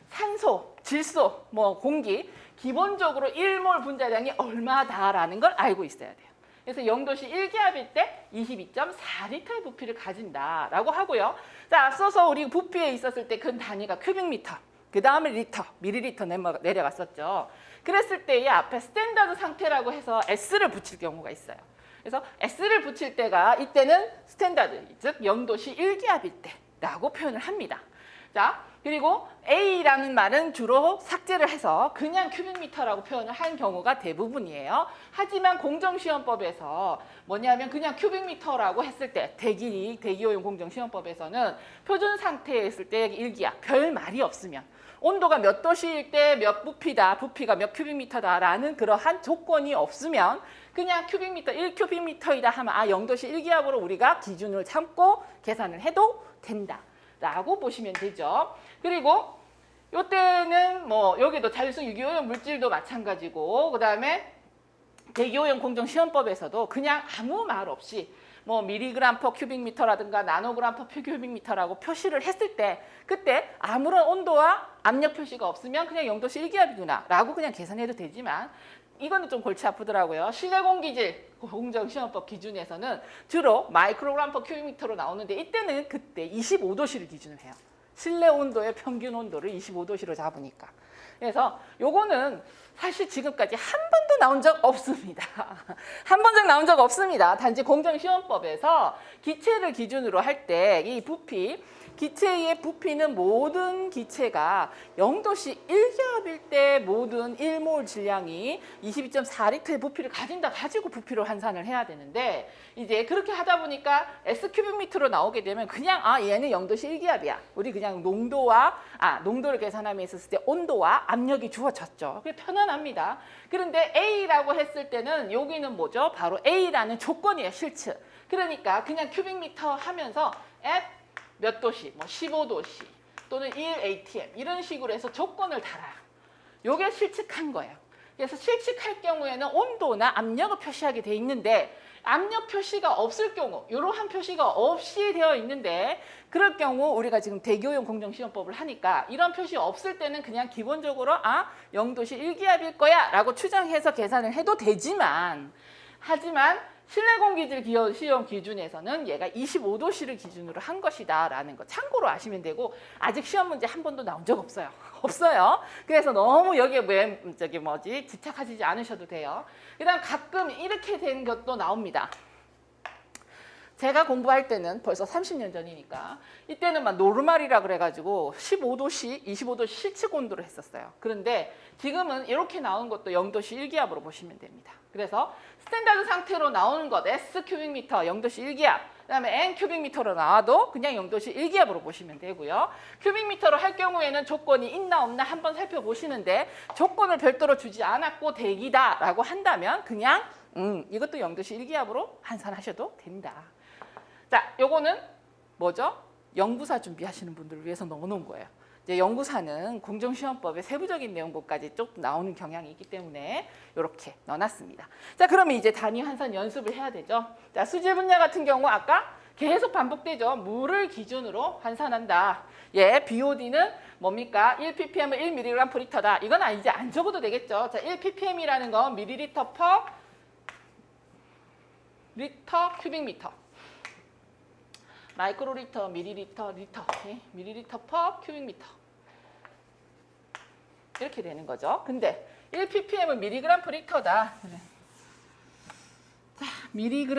산소, 질소, 공기 기본적으로 1몰 분자량이 얼마다라는 걸 알고 있어야 돼요. 그래서 0도씨 1기압일 때 22.4리터의 부피를 가진다라고 하고요. 자, 앞서서 우리 부피에 있었을 때 그 단위가 큐빅미터, 그 다음에 리터, 밀리리터 내려갔었죠. 그랬을 때의 앞에 스탠다드 상태라고 해서 S를 붙일 경우가 있어요. 그래서 S를 붙일 때가 이때는 스탠다드, 즉 0도씨 1기압일 때라고 표현을 합니다. 자, 그리고 A라는 말은 주로 삭제를 해서 그냥 큐빅미터라고 표현을 한 경우가 대부분이에요. 하지만 공정시험법에서 뭐냐면 그냥 큐빅미터라고 했을 때 대기오염 공정시험법에서는 표준 상태에 있을 때 1기압, 별 말이 없으면 온도가 몇 도씨일 때 몇 부피다, 부피가 몇 큐빅미터다라는 그러한 조건이 없으면 그냥 큐빅미터, 1큐빅미터이다 하면 0도씨 1기압으로 우리가 기준을 삼고 계산을 해도 된다. 라고 보시면 되죠. 그리고 이때는 여기도 자율성 유기오염 물질도 마찬가지고 그다음에 대기오염 공정시험법에서도 그냥 아무 말 없이 밀리그램 퍼 큐빅미터라든가 나노그램 퍼 큐빅미터라고 표시를 했을 때 그때 아무런 온도와 압력 표시가 없으면 그냥 0도씨 1기압이구나 라고 그냥 계산해도 되지만 이거는 좀 골치 아프더라고요. 실내 공기질 공정시험법 기준에서는 주로 마이크로그램 퍼 큐빅미터로 나오는데 이때는 그때 25도씨를 기준을 해요. 실내 온도의 평균 온도를 25도씨로 잡으니까. 그래서 요거는 사실 지금까지 한 번도 나온 적 없습니다. 한 번도 나온 적 없습니다. 단지 공정시험법에서 기체를 기준으로 할 때 이 부피, 기체의 부피는 모든 기체가 0도씨 1기압일 때 모든 1몰 질량이 22.4리터의 부피를 가지고 부피로 환산을 해야 되는데 이제 그렇게 하다 보니까 S큐빅미터로 나오게 되면 그냥 얘는 0도씨 1기압이야. 우리 그냥 농도를 계산함에 있었을 때 온도와 압력이 주어졌죠. 그게 편안합니다. 그런데 A라고 했을 때는 여기는 뭐죠? 바로 A라는 조건이에요. 실츠. 그러니까 그냥 큐빅미터 하면서 몇 도씨, 15도씨 또는 1atm 이런 식으로 해서 조건을 달아요. 요게 실측한 거예요. 그래서 실측할 경우에는 온도나 압력을 표시하게 돼 있는데 압력 표시가 없을 경우, 이러한 표시가 없이 되어 있는데 그럴 경우 우리가 지금 대기오염 공정시험법을 하니까 이런 표시 없을 때는 그냥 기본적으로 0도씨 1기압일 거야 라고 추정해서 계산을 해도 되지만 하지만 실내 공기질 시험 기준에서는 얘가 25도씨를 기준으로 한 것이다 라는 거 참고로 아시면 되고 아직 시험 문제 한 번도 나온 적 없어요. 없어요. 그래서 너무 여기에 집착하시지 않으셔도 돼요. 그다음 가끔 이렇게 된 것도 나옵니다. 제가 공부할 때는 벌써 30년 전이니까 이때는 막 노르말이라 그래가지고 15도씨, 25도씨 실측 온도로 했었어요. 그런데 지금은 이렇게 나온 것도 0도씨 1기압으로 보시면 됩니다. 그래서 스탠다드 상태로 나오는 것 S 큐빅미터 0도씨 1기압, 그다음에 N 큐빅미터로 나와도 그냥 0도씨 1기압으로 보시면 되고요. 큐빅미터로 할 경우에는 조건이 있나 없나 한번 살펴보시는데 조건을 별도로 주지 않았고 대기다라고 한다면 그냥 이것도 0도씨 1기압으로 환산하셔도 된다. 자, 요거는 뭐죠? 연구사 준비하시는 분들을 위해서 넣어놓은 거예요. 이제 연구사는 공정시험법의 세부적인 내용까지 쭉 나오는 경향이 있기 때문에 이렇게 넣어놨습니다. 자, 그러면 이제 단위 환산 연습을 해야 되죠. 자, 수질 분야 같은 경우 아까 계속 반복되죠. 물을 기준으로 환산한다. 예, BOD는 뭡니까? 1ppm은 1mg/L다. 이건 이제 안 적어도 되겠죠. 자, 1ppm이라는 건 밀리리터 퍼 리터 큐빅미터. 마이크로리터, 밀리리터, 리터, 밀리리터 퍼 큐빅미터 이렇게 되는 거죠. 근데 1ppm은 mg/L다. 자, mg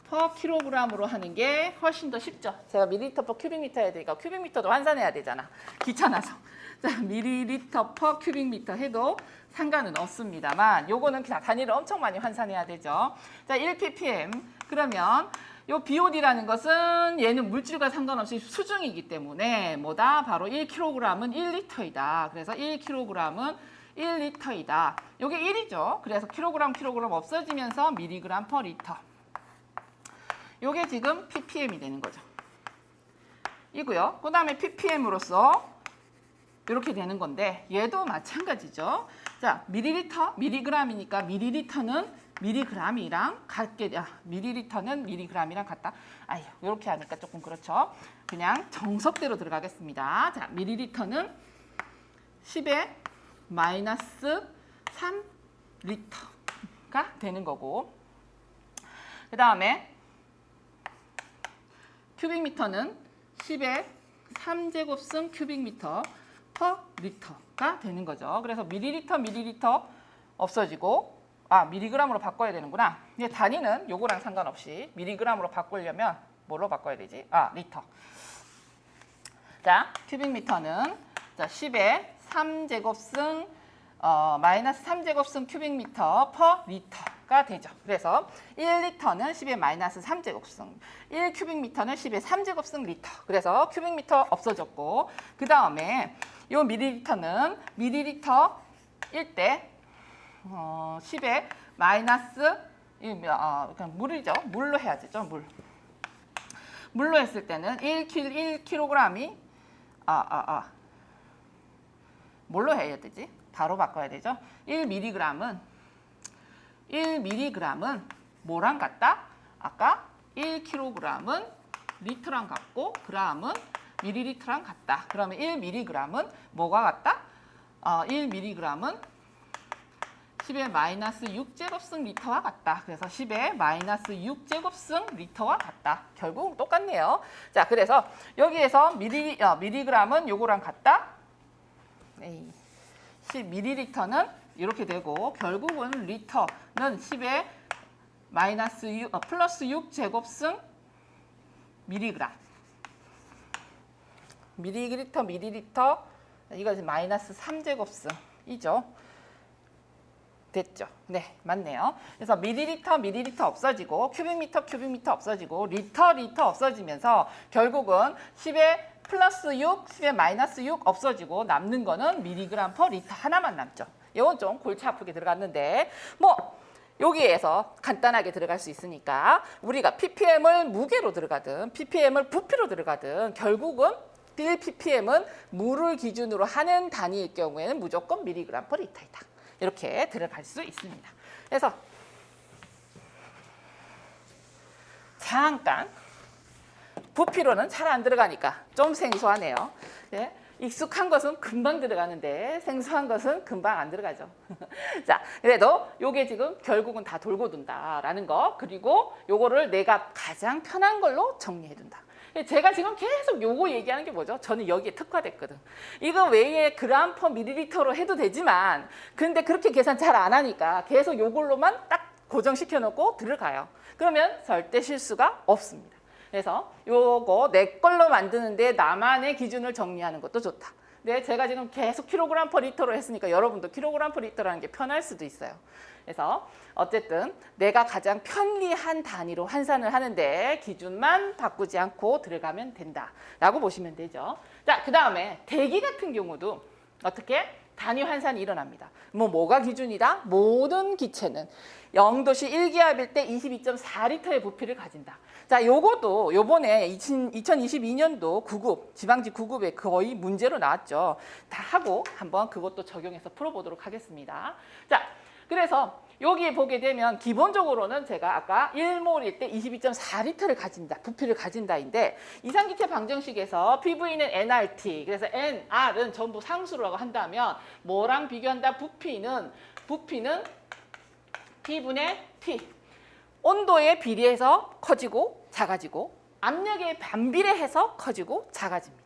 퍼 킬로그램으로 하는 게 훨씬 더 쉽죠. 제가 밀리리터 퍼 큐빅미터 해야 되니까 큐빅미터도 환산해야 되잖아. 귀찮아서. 자, 밀리리터 퍼 큐빅미터 해도 상관은 없습니다만 요거는 그냥 단위를 엄청 많이 환산해야 되죠. 자, 1ppm 그러면 요 BOD라는 것은 얘는 물질과 상관없이 수중이기 때문에 뭐다? 바로 1kg은 1리터이다. 그래서 1kg은 1리터이다. 요게 1이죠. 그래서 킬로그램 없어지면서 밀리그램 퍼 리터. 요게 지금 ppm이 되는 거죠. 이고요. 그 다음에 ppm으로서 이렇게 되는 건데 얘도 마찬가지죠. 자, 밀리리터, 밀리그램이니까 밀리리터는 밀리그램이랑 같게, 밀리리터는 밀리그램이랑 같다. 아유, 이렇게 하니까 조금 그렇죠. 그냥 정석대로 들어가겠습니다. 자, 밀리리터는 10의 마이너스 3리터가 되는 거고, 그 다음에 큐빅미터는 10의 3제곱승 큐빅미터 퍼 리터가 되는 거죠. 그래서 밀리리터 없어지고 밀리그램으로 바꿔야 되는구나. 이제 단위는 요거랑 상관없이 밀리그램으로 바꾸려면 뭘로 바꿔야 되지? 리터. 자, 큐빅미터는 자, 10의 3제곱승 마이너스 3제곱승 큐빅미터 퍼 리터가 되죠. 그래서 1리터는 10의 마이너스 3제곱승, 1큐빅미터는 10의 3제곱승 리터. 그래서 큐빅미터 없어졌고, 그 다음에 요 밀리리터는 밀리리터일 때 10의 마이너스 그냥 물이죠. 물로 해야 되죠. 물로 했을 때는 1kg이 뭘로 해야 되지? 바로 바꿔야 되죠. 1mg은 뭐랑 같다? 아까 1kg은 리터랑 같고 g은 밀리리터랑 같다. 그러면 1mg은 뭐가 같다? 1mg은 10의 마이너스 6제곱승 리터와 같다. 그래서 10의 마이너스 6제곱승 리터와 같다. 결국 똑같네요. 자, 그래서 여기에서 밀리그램은 요거랑 같다. 10ml는 이렇게 되고, 결국은 리터는 10의 마이너스 6, 플러스 6제곱승 밀리그램. 밀리리터 이거 마이너스 3제곱승이죠. 됐죠? 네, 맞네요. 그래서 밀리리터 없어지고 큐빅미터 없어지고 리터 없어지면서 결국은 10의 플러스 6, 10의 마이너스 6 없어지고 남는 거는 밀리그램 퍼 리터 하나만 남죠. 이건 좀 골치 아프게 들어갔는데 여기에서 간단하게 들어갈 수 있으니까 우리가 ppm을 무게로 들어가든 ppm을 부피로 들어가든 결국은 1ppm은 물을 기준으로 하는 단위일 경우에는 무조건 밀리그램 퍼 리터이다. 이렇게 들어갈 수 있습니다. 그래서 잠깐 부피로는 잘 안 들어가니까 좀 생소하네요. 예? 익숙한 것은 금방 들어가는데 생소한 것은 금방 안 들어가죠. 자, 그래도 요게 지금 결국은 다 돌고 돈다라는 거, 그리고 요거를 내가 가장 편한 걸로 정리해 둔다. 제가 지금 계속 요거 얘기하는 게 뭐죠? 저는 여기에 특화됐거든. 이거 외에 그램 퍼 밀리리터로 해도 되지만 근데 그렇게 계산 잘 안 하니까 계속 요걸로만 딱 고정시켜 놓고 들어가요. 그러면 절대 실수가 없습니다. 그래서 요거 내 걸로 만드는데 나만의 기준을 정리하는 것도 좋다. 근데 제가 지금 계속 킬로그램 퍼 리터로 했으니까 여러분도 킬로그램 퍼 리터라는 게 편할 수도 있어요. 그래서 어쨌든 내가 가장 편리한 단위로 환산을 하는데 기준만 바꾸지 않고 들어가면 된다라고 보시면 되죠. 자, 그 다음에 대기 같은 경우도 어떻게? 단위 환산이 일어납니다. 뭐가 기준이다? 모든 기체는 0도씨 1기압일 때 22.4리터의 부피를 가진다. 자, 요것도 요번에 2022년도 9급, 지방직 9급에 거의 문제로 나왔죠. 다 하고 한번 그것도 적용해서 풀어보도록 하겠습니다. 자, 그래서 여기 보게 되면 기본적으로는 제가 아까 1몰일 때 22.4리터를 가진다, 부피를 가진다인데 이상기체 방정식에서 PV는 nRT, 그래서 nR은 전부 상수라고 한다면 뭐랑 비교한다? 부피는 P분의 T. 온도에 비례해서 커지고 작아지고 압력에 반비례해서 커지고 작아집니다.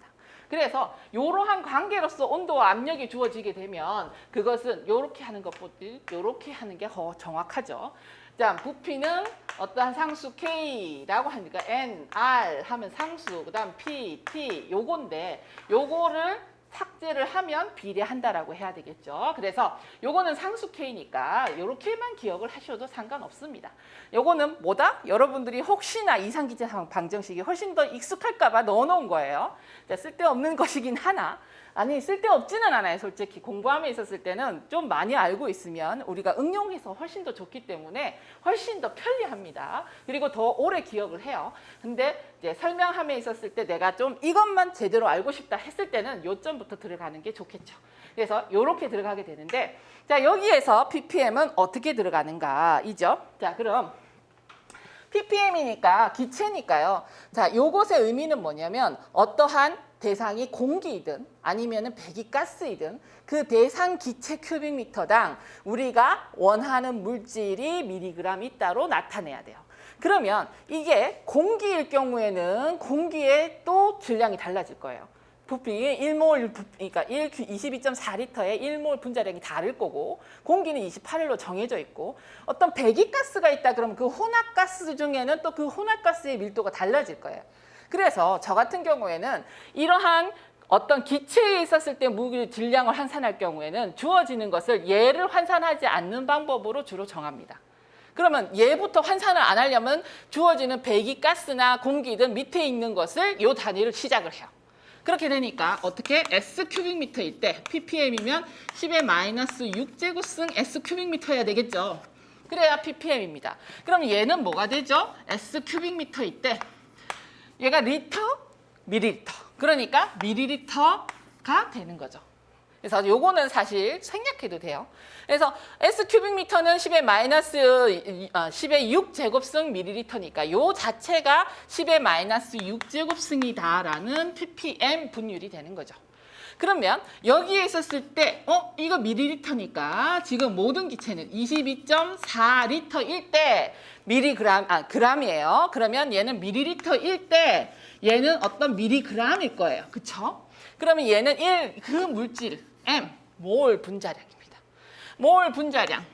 그래서 이러한 관계로서 온도와 압력이 주어지게 되면 그것은 이렇게 하는 것보다 이렇게 하는 게 더 정확하죠. 자, 부피는 어떠한 상수 K라고 하니까 N, R 하면 상수, 그 다음 P, T 요건데 요거를 삭제를 하면 비례한다라고 해야 되겠죠. 그래서 요거는 상수 K니까 이렇게만 기억을 하셔도 상관없습니다. 요거는 뭐다? 여러분들이 혹시나 이상기체 방정식이 훨씬 더 익숙할까 봐 넣어놓은 거예요. 쓸데없는 것이긴 하나, 아니 쓸데없지는 않아요. 솔직히 공부함에 있었을 때는 좀 많이 알고 있으면 우리가 응용해서 훨씬 더 좋기 때문에 훨씬 더 편리합니다. 그리고 더 오래 기억을 해요. 근데 이제 설명함에 있었을 때 내가 좀 이것만 제대로 알고 싶다 했을 때는 요점부터 들어가는 게 좋겠죠. 그래서 이렇게 들어가게 되는데, 자, 여기에서 ppm은 어떻게 들어가는가 이죠. 자, 그럼 ppm이니까 기체니까요. 자, 요것의 의미는 뭐냐면 어떠한 대상이 공기이든 아니면은 배기가스이든 그 대상 기체 큐빅미터당 우리가 원하는 물질이 미리그램 있다로 나타내야 돼요. 그러면 이게 공기일 경우에는 공기의 또 질량이 달라질 거예요. 부피 1몰, 그러니까 22.4리터의 1몰 분자량이 다를 거고 공기는 28일로 정해져 있고 어떤 배기가스가 있다 그러면 그 혼합가스 중에는 또 그 혼합가스의 밀도가 달라질 거예요. 그래서 저 같은 경우에는 이러한 어떤 기체에 있었을 때 무기 질량을 환산할 경우에는 주어지는 것을 얘를 환산하지 않는 방법으로 주로 정합니다. 그러면 얘부터 환산을 안 하려면 주어지는 배기가스나 공기든 밑에 있는 것을 이 단위를 시작을 해요. 그렇게 되니까 어떻게 S 큐빅미터일 때 ppm이면 10의 마이너스 6제곱승 S 큐빅미터여야 되겠죠. 그래야 ppm입니다. 그럼 얘는 뭐가 되죠? S 큐빅미터일 때 얘가 리터, 미리리터. 그러니까 미리리터가 되는 거죠. 그래서 요거는 사실 생략해도 돼요. 그래서 S 큐빅미터는 10의 마이너스 10의 6제곱승 미리리터니까 요 자체가 10의 마이너스 6제곱승이다라는 ppm 분율이 되는 거죠. 그러면 여기에 있었을 때 이거 미리리터니까 지금 모든 기체는 22.4리터일 때 그람이에요. 그러면 얘는 미리리터일 때 얘는 어떤 미리그램일 거예요. 그쵸? 그러면 얘는 그 물질 M, 몰 분자량입니다. 몰 분자량.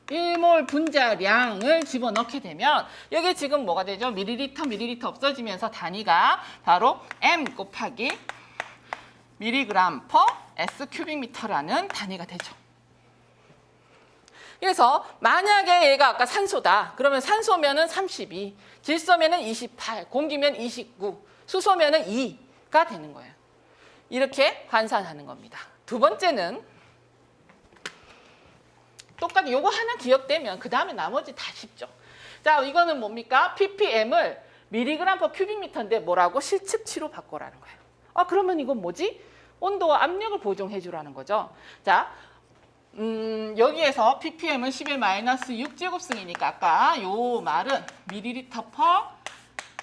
1몰 분자량을 집어넣게 되면 여기 지금 뭐가 되죠? 미리리터 없어지면서 단위가 바로 M 곱하기 미리그램 퍼 S 큐빅미터라는 단위가 되죠. 그래서 만약에 얘가 아까 산소다. 그러면 산소면은 32, 질소면은 28, 공기면 29, 수소면은 2가 되는 거예요. 이렇게 환산하는 겁니다. 두 번째는 똑같이 요거 하나 기억되면 그 다음에 나머지 다 쉽죠. 자, 이거는 뭡니까? ppm을 미리그램 퍼 큐빅미터인데 뭐라고? 실측치로 바꿔라는 거예요. 그러면 이건 뭐지? 온도와 압력을 보정해 주라는 거죠. 자, 여기에서 ppm은 10의 마이너스 6제곱승이니까 아까 요 말은 미리리터 퍼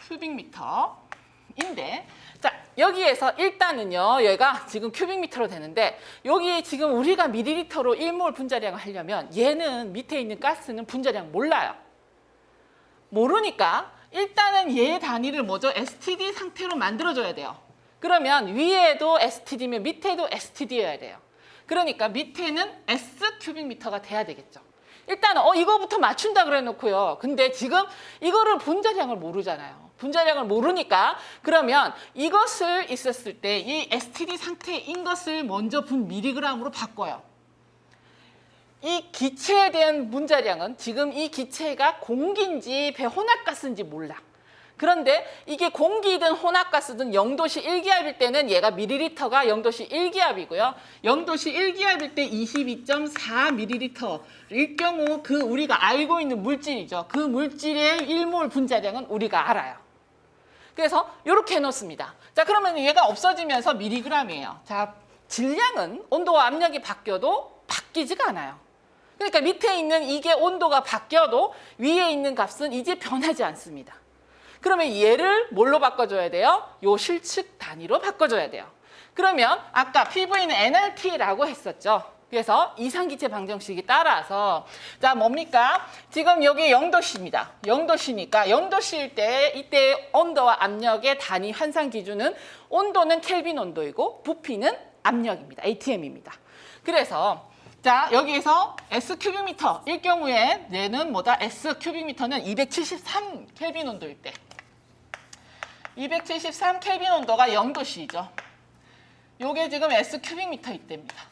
큐빅미터인데, 자, 여기에서 일단은요, 얘가 지금 큐빅미터로 되는데 여기 지금 우리가 미리리터로 1몰 분자량을 하려면 얘는 밑에 있는 가스는 분자량 몰라요. 모르니까 일단은 얘 단위를 뭐죠? STD 상태로 만들어줘야 돼요. 그러면 위에도 STD면 밑에도 STD여야 돼요. 그러니까 밑에는 S 큐빅미터가 돼야 되겠죠. 일단 이거부터 맞춘다 그래 놓고요. 근데 지금 이거를 분자량을 모르잖아요. 분자량을 모르니까 그러면 이것을 있었을 때 이 STD 상태인 것을 먼저 분 미리그램으로 바꿔요. 이 기체에 대한 분자량은 지금 이 기체가 공기인지 배혼합가스인지 몰라. 그런데 이게 공기든 혼합가스든 0도씨 1기압일 때는 얘가 밀리리터가 0도씨 1기압이고요. 0도씨 1기압일 때 22.4ml일 경우 그 우리가 알고 있는 물질이죠. 그 물질의 1몰 분자량은 우리가 알아요. 그래서 이렇게 해놓습니다. 자, 그러면 얘가 없어지면서 미리그램이에요. 자, 질량은 온도와 압력이 바뀌어도 바뀌지가 않아요. 그러니까 밑에 있는 이게 온도가 바뀌어도 위에 있는 값은 이제 변하지 않습니다. 그러면 얘를 뭘로 바꿔줘야 돼요? 요 실측 단위로 바꿔줘야 돼요. 그러면 아까 PV는 nRT라고 했었죠. 그래서 이상기체 방정식이 따라서 자 뭡니까? 지금 여기 0도씨입니다. 0도씨니까 0도씨일 때 이때 온도와 압력의 단위 환산 기준은 온도는 켈빈 온도이고 부피는 압력입니다. ATM입니다. 그래서 자 여기에서 S 큐빅미터일 경우에 얘는 뭐다? S 큐빅미터는 273 켈빈 온도일 때 273 켈빈 온도가 0도씨이죠. 요게 지금 S 큐빅미터일 때입니다.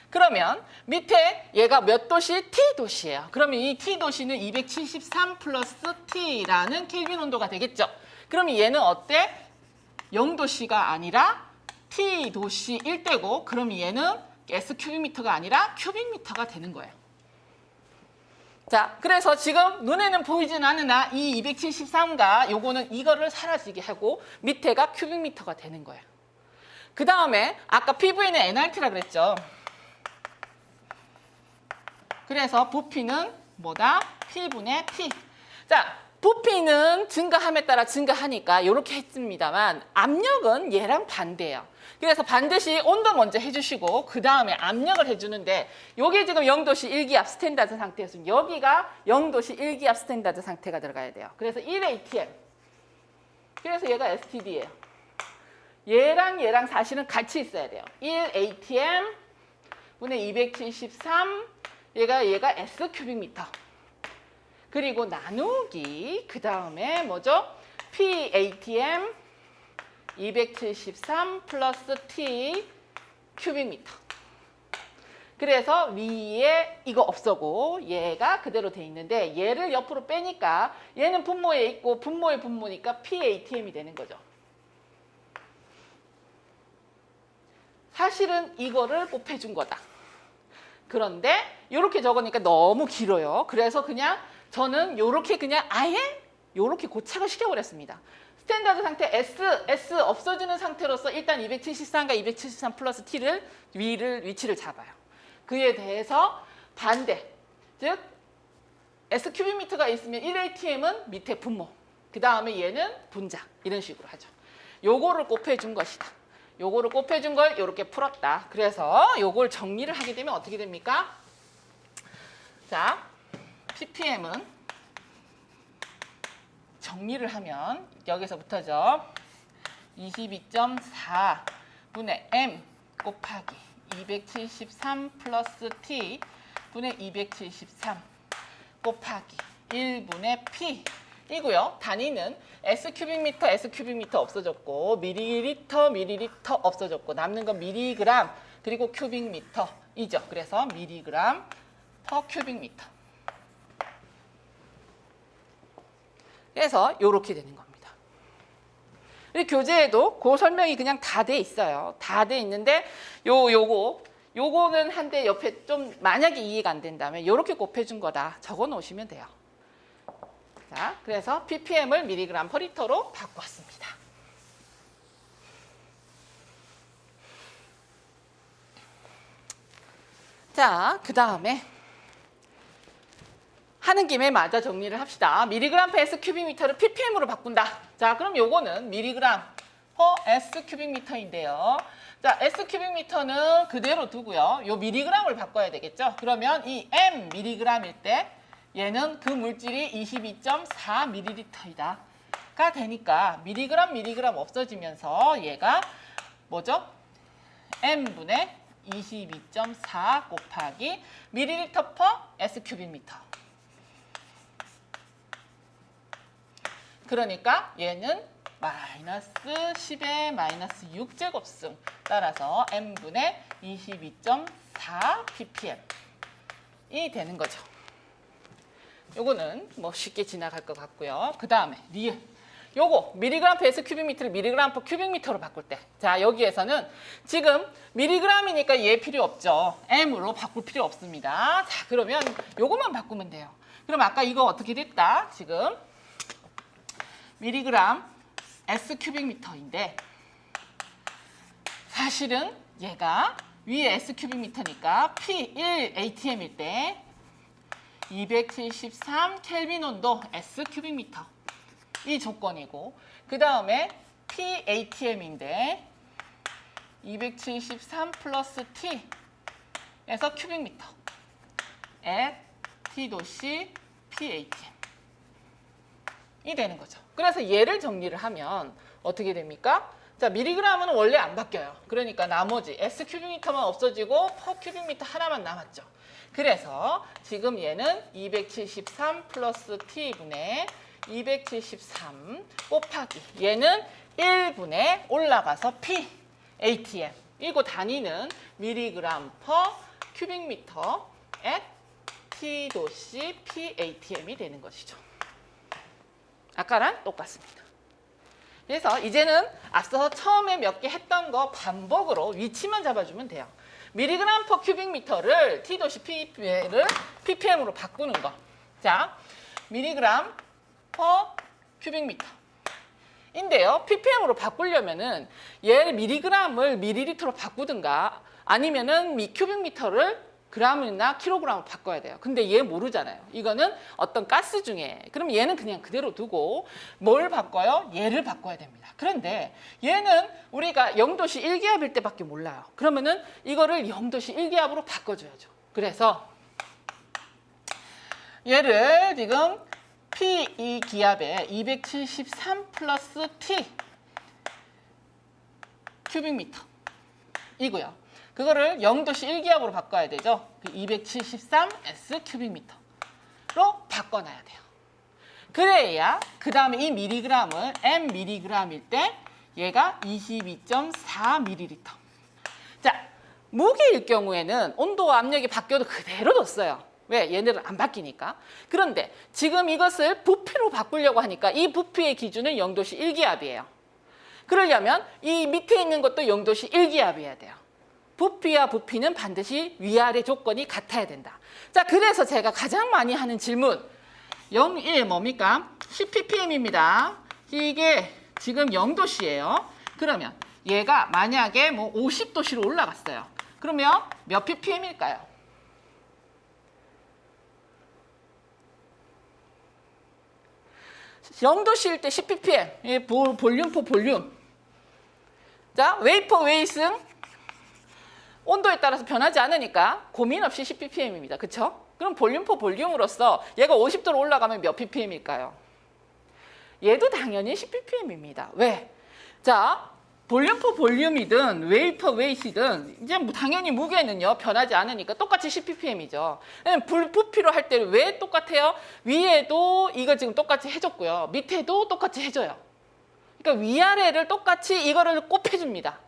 그러면 밑에 얘가 몇 도씨? T도씨예요. 그러면 이 T도씨는 273 플러스 T라는 켈빈 온도가 되겠죠. 그러면 얘는 어때? 0도씨가 아니라 T도씨일 때고 그럼 얘는 S 큐빅미터가 아니라 큐빅미터가 되는 거예요. 자, 그래서 지금 눈에는 보이진 않으나 이 273과 요거는 이거를 사라지게 하고 밑에가 큐빅미터가 되는 거예요. 그 다음에 아까 PV는 nRT라 그랬죠. 그래서 부피는 뭐다? P분의 T. 자, 부피는 증가함에 따라 증가하니까 이렇게 했습니다만 압력은 얘랑 반대예요. 그래서 반드시 온도 먼저 해주시고 그 다음에 압력을 해주는데 여기 지금 0도씨 1기압 스탠다드 상태였으면 여기가 0도씨 1기압 스탠다드 상태가 들어가야 돼요. 그래서 1ATM. 그래서 얘가 STD예요. 얘랑 사실은 같이 있어야 돼요. 1ATM 분의 273 얘가 S 큐빅미터. 그리고 나누기 그 다음에 뭐죠? PATM 273 플러스 T 큐빅미터. 그래서 위에 이거 없어고 얘가 그대로 돼 있는데 얘를 옆으로 빼니까 얘는 분모에 있고 분모의 분모니까 PATM이 되는 거죠. 사실은 이거를 곱해준 거다. 그런데 이렇게 적으니까 너무 길어요. 그래서 그냥 저는 이렇게 그냥 아예 이렇게 고착을 시켜버렸습니다. 스탠다드 상태 S 없어지는 상태로서 일단 273과 273 플러스 T를 위치를 잡아요. 그에 대해서 반대, 즉 S 큐빅미터가 있으면 1ATM은 밑에 분모, 그 다음에 얘는 분자 이런 식으로 하죠. 요거를 곱해준 것이다. 요거를 곱해준 걸 이렇게 풀었다. 그래서 요걸 정리를 하게 되면 어떻게 됩니까? 자, ppm은 정리를 하면 여기서부터죠. 22.4분의 m 곱하기 273 플러스 t 분의 273 곱하기 1분의 p 이고요. 단위는 S 큐빅미터 없어졌고 밀리리터 없어졌고 남는 건 미리그램 그리고 큐빅미터이죠. 그래서 미리그램 퍼 큐빅미터. 그래서 이렇게 되는 겁니다. 우리 교재에도 그 설명이 그냥 다 돼 있어요. 다 돼 있는데 요거는 한데 옆에 좀 만약에 이해가 안 된다면 이렇게 곱해준 거다 적어 놓으시면 돼요. 자, 그래서 ppm을 미리그램 퍼 리터로 바꿨습니다. 자, 그 다음에 하는 김에 마저 정리를 합시다. 미리그램 per S 큐빅미터를 ppm으로 바꾼다. 자, 그럼 요거는 미리그램 per S 큐빅미터인데요. 자, S 큐빅미터는 그대로 두고요. 요 미리그램을 바꿔야 되겠죠. 그러면 이 M 미리그램일 때 얘는 그 물질이 22.4ml이다. 가 되니까 미리그램 없어지면서 얘가 뭐죠? M분의 22.4 곱하기 밀리리터 퍼 S 큐빅미터. 그러니까 얘는 마이너스 10의 마이너스 6제곱승 따라서 M분의 22.4 ppm이 되는 거죠. 요거는 뭐 쉽게 지나갈 것 같고요. 그 다음에 리을. 요거 밀리그램 per S 큐빅미터를 밀리그램 per 큐빅미터로 바꿀 때, 자 여기에서는 지금 밀리그램이니까 얘 필요 없죠. M으로 바꿀 필요 없습니다. 자 그러면 요거만 바꾸면 돼요. 그럼 아까 이거 어떻게 됐다? 지금 밀리그램 S 큐빅미터인데 사실은 얘가 위에 S 큐빅미터니까 P1 ATM일 때 273 켈빈 온도 S 큐빅미터 이 조건이고, 그 다음에 PATM인데 273 플러스 T에서 큐빅미터 at T-PATM 이 되는 거죠. 그래서 얘를 정리를 하면 어떻게 됩니까? 자, 밀리그램은 원래 안 바뀌어요. 그러니까 나머지 S 큐빅미터만 없어지고 퍼 큐빅미터 하나만 남았죠. 그래서 지금 얘는 273 플러스 T분의 273 곱하기 얘는 1분에 올라가서 P, ATM 이거 단위는 밀리그램 퍼 큐빅미터 at T-PATM이 되는 것이죠. 아까랑 똑같습니다. 그래서 이제는 앞서 처음에 몇 개 했던 거 반복으로 위치만 잡아주면 돼요. 밀리그램 퍼 큐빅미터를 T-PPM을 ppm으로 바꾸는 거. 자, 밀리그램 퍼 큐빅미터 인데요. ppm으로 바꾸려면은 얘 밀리그램을 밀리리터로 바꾸든가 아니면은 큐빅미터를 그램이나 킬로그램으로 바꿔야 돼요. 근데 얘 모르잖아요. 이거는 어떤 가스 중에. 그럼 얘는 그냥 그대로 두고 뭘 바꿔요? 얘를 바꿔야 됩니다. 그런데 얘는 우리가 0도씨 1기압일 때밖에 몰라요. 그러면은 이거를 0도씨 1기압으로 바꿔줘야죠. 그래서 얘를 지금 P2 기압에 273 플러스 T 큐빅미터 이고요. 그거를 0도씨 1기압으로 바꿔야 되죠. 273 S 큐빅미터로 바꿔놔야 돼요. 그래야 그 다음에 이 밀리그램을 M 밀리그램일 때 얘가 22.4 밀리리터. 자, 무게일 경우에는 온도와 압력이 바뀌어도 그대로 뒀어요. 왜? 얘네들은 안 바뀌니까. 그런데 지금 이것을 부피로 바꾸려고 하니까 이 부피의 기준은 0도씨 1기압이에요. 그러려면 이 밑에 있는 것도 0도씨 1기압이어야 돼요. 부피와 부피는 반드시 위아래 조건이 같아야 된다. 자, 그래서 제가 가장 많이 하는 질문 01 뭡니까? 10ppm입니다. 이게 지금 0도씨예요. 그러면 얘가 만약에 뭐 50도씨로 올라갔어요. 그러면 몇 ppm일까요? (0도씨일) 때 10ppm. 볼륨 포 볼륨. 자, 웨이퍼 웨이승 온도에 따라서 변하지 않으니까 고민 없이 10ppm입니다. 그쵸? 그럼 볼륨 포 볼륨으로서 얘가 50도로 올라가면 몇 ppm일까요? 얘도 당연히 10ppm입니다. 왜? 자, 볼륨 포 볼륨이든 웨이퍼 웨이트든 이제 당연히 무게는요 변하지 않으니까 똑같이 10ppm이죠. 부피로 할 때는 왜 똑같아요? 위에도 이거 지금 똑같이 해줬고요. 밑에도 똑같이 해줘요. 그러니까 위아래를 똑같이 이거를 곱해줍니다.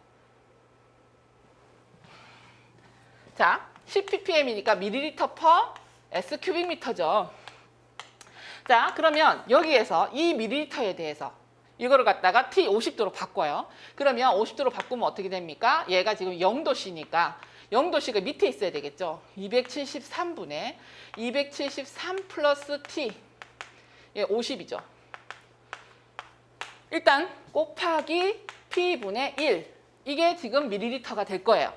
자, 10ppm이니까 밀리리터 퍼 S 큐빅미터죠. 자, 그러면 여기에서 이 밀리리터에 대해서 이거를 갖다가 T 50도로 바꿔요. 그러면 50도로 바꾸면 어떻게 됩니까? 얘가 지금 0도씨니까 0도씨가 밑에 있어야 되겠죠. 273분의 273 플러스 T 예, 50이죠. 일단 곱하기 P분의 1 이게 지금 밀리리터가 될 거예요.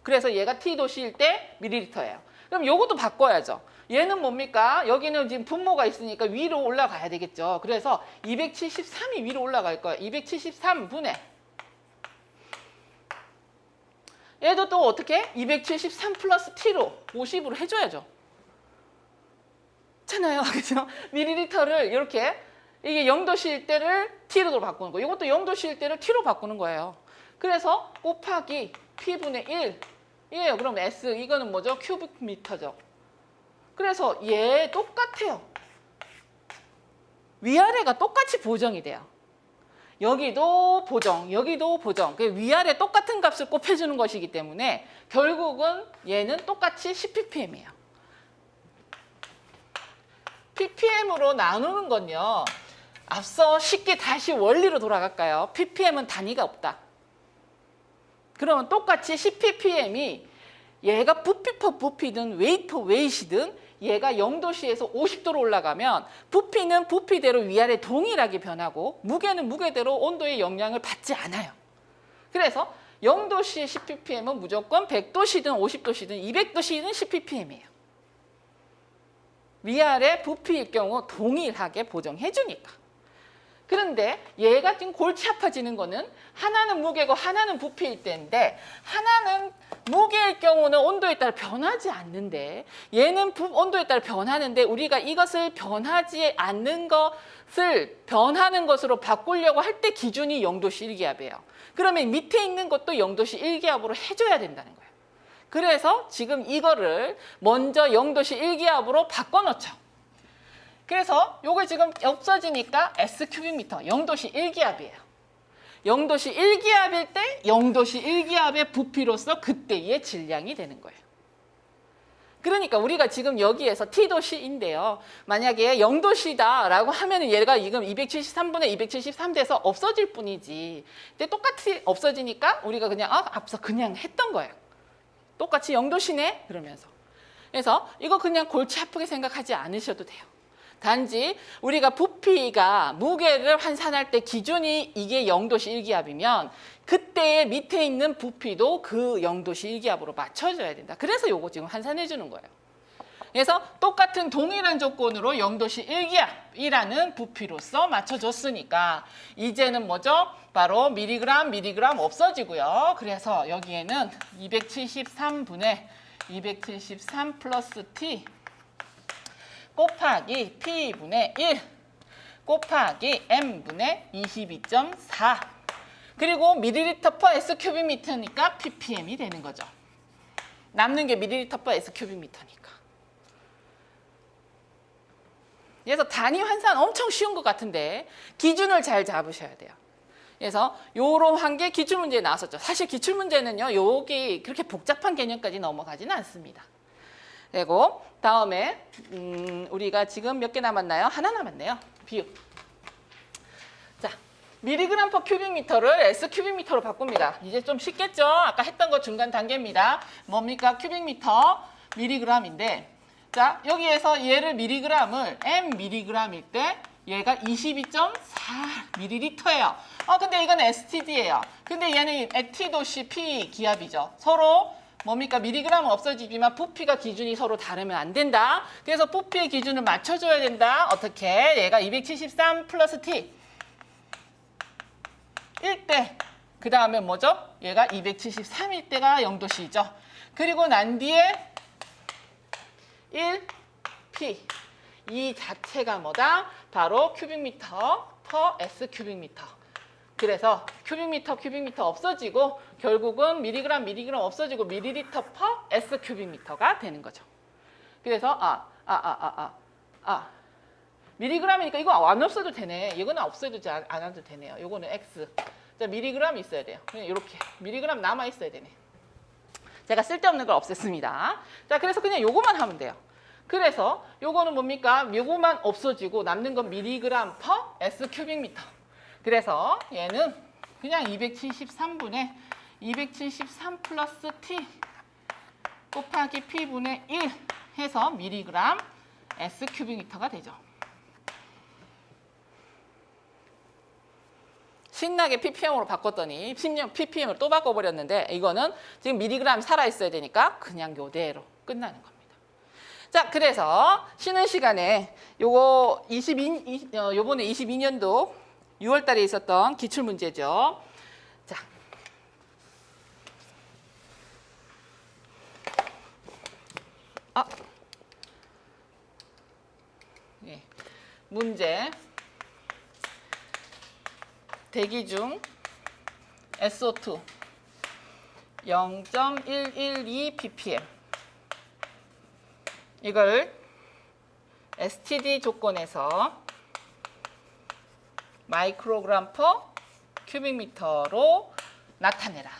그래서 얘가 T도씨일 때 밀리리터예요. 그럼 요것도 바꿔야죠. 얘는 뭡니까? 여기는 지금 분모가 있으니까 위로 올라가야 되겠죠. 그래서 273이 위로 올라갈 거예요. 273분의 얘도 또 어떻게? 273 플러스 T로 50으로 해줘야죠. 잖아요. 그죠? 밀리리터를 이렇게 이게 0도씨일 때를 T로 바꾸는 거예요. 이것도 0도씨일 때를 T로 바꾸는 거예요. 그래서 곱하기 P분의 1 이에요. 그럼 S 이거는 뭐죠? 큐빅미터죠. 그래서 얘 똑같아요. 위아래가 똑같이 보정이 돼요. 여기도 보정, 여기도 보정. 위아래 똑같은 값을 곱해주는 것이기 때문에 결국은 얘는 똑같이 10ppm이에요. ppm으로 나누는 건요. 앞서 쉽게 다시 원리로 돌아갈까요? ppm은 단위가 없다. 그러면 똑같이 10ppm이 얘가 부피 퍼 부피든 웨이트 퍼 웨이트든 얘가 0도씨에서 50도로 올라가면 부피는 부피대로 위아래 동일하게 변하고 무게는 무게대로 온도의 영향을 받지 않아요. 그래서 0도씨의 10ppm은 무조건 100도씨든 50도씨든 200도씨든 10ppm이에요. 위아래 부피일 경우 동일하게 보정해 주니까. 그런데 얘가 지금 골치 아파지는 거는 하나는 무게고 하나는 부피일 때인데 하나는 무게일 경우는 온도에 따라 변하지 않는데 얘는 온도에 따라 변하는데 우리가 이것을 변하지 않는 것을 변하는 것으로 바꾸려고 할 때 기준이 0도씨 1기압이에요. 그러면 밑에 있는 것도 0도씨 1기압으로 해줘야 된다는 거예요. 그래서 지금 이거를 먼저 0도씨 1기압으로 바꿔놓죠. 그래서 요거 지금 없어지니까 S큐빅미터 0도씨 1기압이에요. 0도씨 1기압일 때 0도씨 1기압의 부피로서 그때의 질량이 되는 거예요. 그러니까 우리가 지금 여기에서 T도씨인데요. 만약에 0도씨다라고 하면 얘가 지금 273분의 273 돼서 없어질 뿐이지. 근데 똑같이 없어지니까 우리가 그냥 앞서 그냥 했던 거예요. 똑같이 0도씨네 그러면서. 그래서 이거 그냥 골치 아프게 생각하지 않으셔도 돼요. 단지 우리가 부피가 무게를 환산할 때 기준이 이게 0도씨 1기압이면 그때 밑에 있는 부피도 그 0도씨 1기압으로 맞춰줘야 된다. 그래서 요거 지금 환산해 주는 거예요. 그래서 똑같은 동일한 조건으로 0도씨 1기압이라는 부피로서 맞춰줬으니까 이제는 뭐죠? 바로 미리그램 없어지고요. 그래서 여기에는 273분의 273 플러스 T 곱하기 P분의 1 곱하기 M분의 22.4 그리고 밀리리터 퍼 S큐빅미터니까 ppm이 되는 거죠. 남는 게 밀리리터 퍼 S큐빅미터니까. 그래서 단위 환산 엄청 쉬운 것 같은데 기준을 잘 잡으셔야 돼요. 그래서 요러한 게 기출문제에 나왔었죠. 사실 기출문제는요. 여기 그렇게 복잡한 개념까지 넘어가지는 않습니다. 그리고 다음에 우리가 지금 몇 개 남았나요? 하나 남았네요. 비율. 자, 미리그램 퍼 큐빅미터를 S큐빅미터로 바꿉니다. 이제 좀 쉽겠죠? 아까 했던 거 중간 단계입니다. 뭡니까? 큐빅미터 미리그램인데 자, 여기에서 얘를 미리그램을 M 미리그램일 때 얘가 22.4 밀리리터예요. 근데 이건 STD예요. 근데 얘는 T도씨 P 기압이죠. 서로 뭡니까? 미리그램은 없어지지만 부피가 기준이 서로 다르면 안 된다. 그래서 부피의 기준을 맞춰줘야 된다. 어떻게? 얘가 273 플러스 T 1대 그 다음에 뭐죠? 얘가 273일 때가 0도씨죠. 그리고 난 뒤에 1P 이 자체가 뭐다? 바로 큐빅미터 퍼 S큐빅미터. 그래서 큐빅미터 없어지고 결국은 미리그램 없어지고 밀리리터 퍼 S큐빅미터가 되는 거죠. 그래서 미리그램이니까 이거 안 없어도 되네. 이거는 없어도 안 해도 되네요. 이거는 X. 자, 미리그램이 있어야 돼요. 그냥 이렇게 미리그램 남아 있어야 되네. 제가 쓸데없는 걸 없앴습니다. 자, 그래서 그냥 요거만 하면 돼요. 그래서 요거는 뭡니까? 요거만 없어지고 남는 건 미리그램 퍼 S큐빅미터. 그래서 얘는 그냥 273분의 273 플러스 T 곱하기 P분의 1 해서 미리그램 S큐빅미터가 되죠. 신나게 ppm으로 바꿨더니 ppm으로 또 바꿔버렸는데 이거는 지금 미리그램 살아있어야 되니까 그냥 요대로 끝나는 겁니다. 자, 그래서 쉬는 시간에 요거 요번에 22년도 6월 달에 있었던 기출문제죠. 자. 예. 문제. 대기 중 SO2 0.112 ppm. 이걸 STD 조건에서 마이크로그램 퍼 큐빅미터로 나타내라.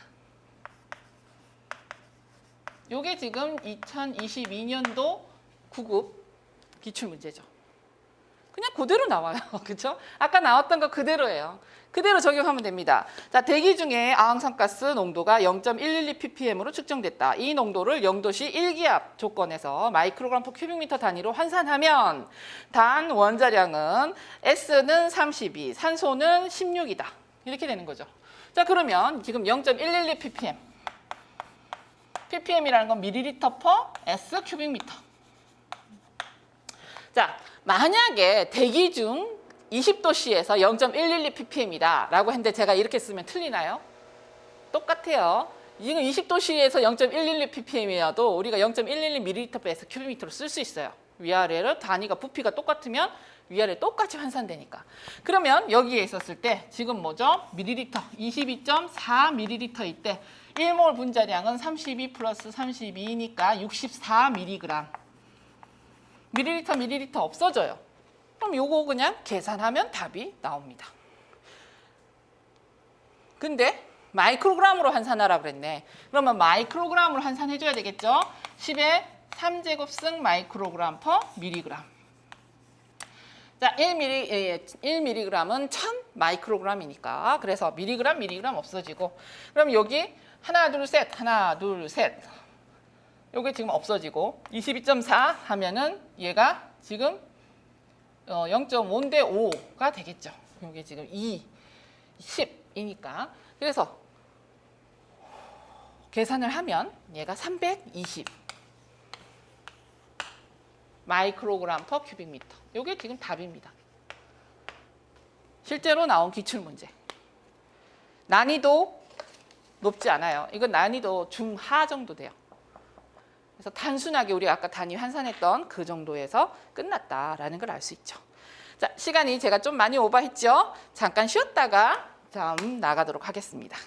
요게 지금 2022년도 9급 기출문제죠. 그냥 그대로 나와요. 그렇죠? 아까 나왔던 거 그대로예요. 그대로 적용하면 됩니다. 자, 대기 중에 아황산가스 농도가 0.112 ppm으로 측정됐다. 이 농도를 0도씨 1기압 조건에서 마이크로그램 퍼 큐빅미터 단위로 환산하면 단 원자량은 S는 32, 산소는 16이다. 이렇게 되는 거죠. 자, 그러면 지금 0.112 ppm. ppm이라는 건 밀리리터 퍼 S 큐빅미터. 자, 만약에 대기 중 20도씨에서 0.112 ppm이다 라고 했는데 제가 이렇게 쓰면 틀리나요? 똑같아요. 지금 20도씨에서 0.112 ppm이어도 우리가 0.112ml per S 큐빅미터로 쓸 수 있어요. 위아래로 단위가 부피가 똑같으면 위아래 똑같이 환산되니까. 그러면 여기에 있었을 때 지금 뭐죠? 밀리리터 22.4ml일 때 1몰 분자량은 32 플러스 32니까 64mg. 밀리리터 없어져요. 그럼 요거 그냥 계산하면 답이 나옵니다. 근데 마이크로그램으로 환산하라 그랬네. 그러면 마이크로그램으로 환산해줘야 되겠죠? 10의 3제곱승 마이크로그램 퍼 밀리그램. 자, 1mg은 1000 마이크로그램이니까 그래서 밀리그램 없어지고 그럼 여기 하나 둘 셋 요게 지금 없어지고 22.4 하면은 얘가 지금 0.5대 5가 되겠죠. 요게 지금 10이니까 그래서 계산을 하면 얘가 320 마이크로그램 퍼 큐빅미터. 요게 지금 답입니다. 실제로 나온 기출문제. 난이도 높지 않아요. 이건 난이도 중하 정도 돼요. 그래서 단순하게 우리 아까 단위 환산했던 그 정도에서 끝났다라는 걸 알 수 있죠. 자, 시간이 제가 좀 많이 오버했죠. 잠깐 쉬었다가 다음 나가도록 하겠습니다.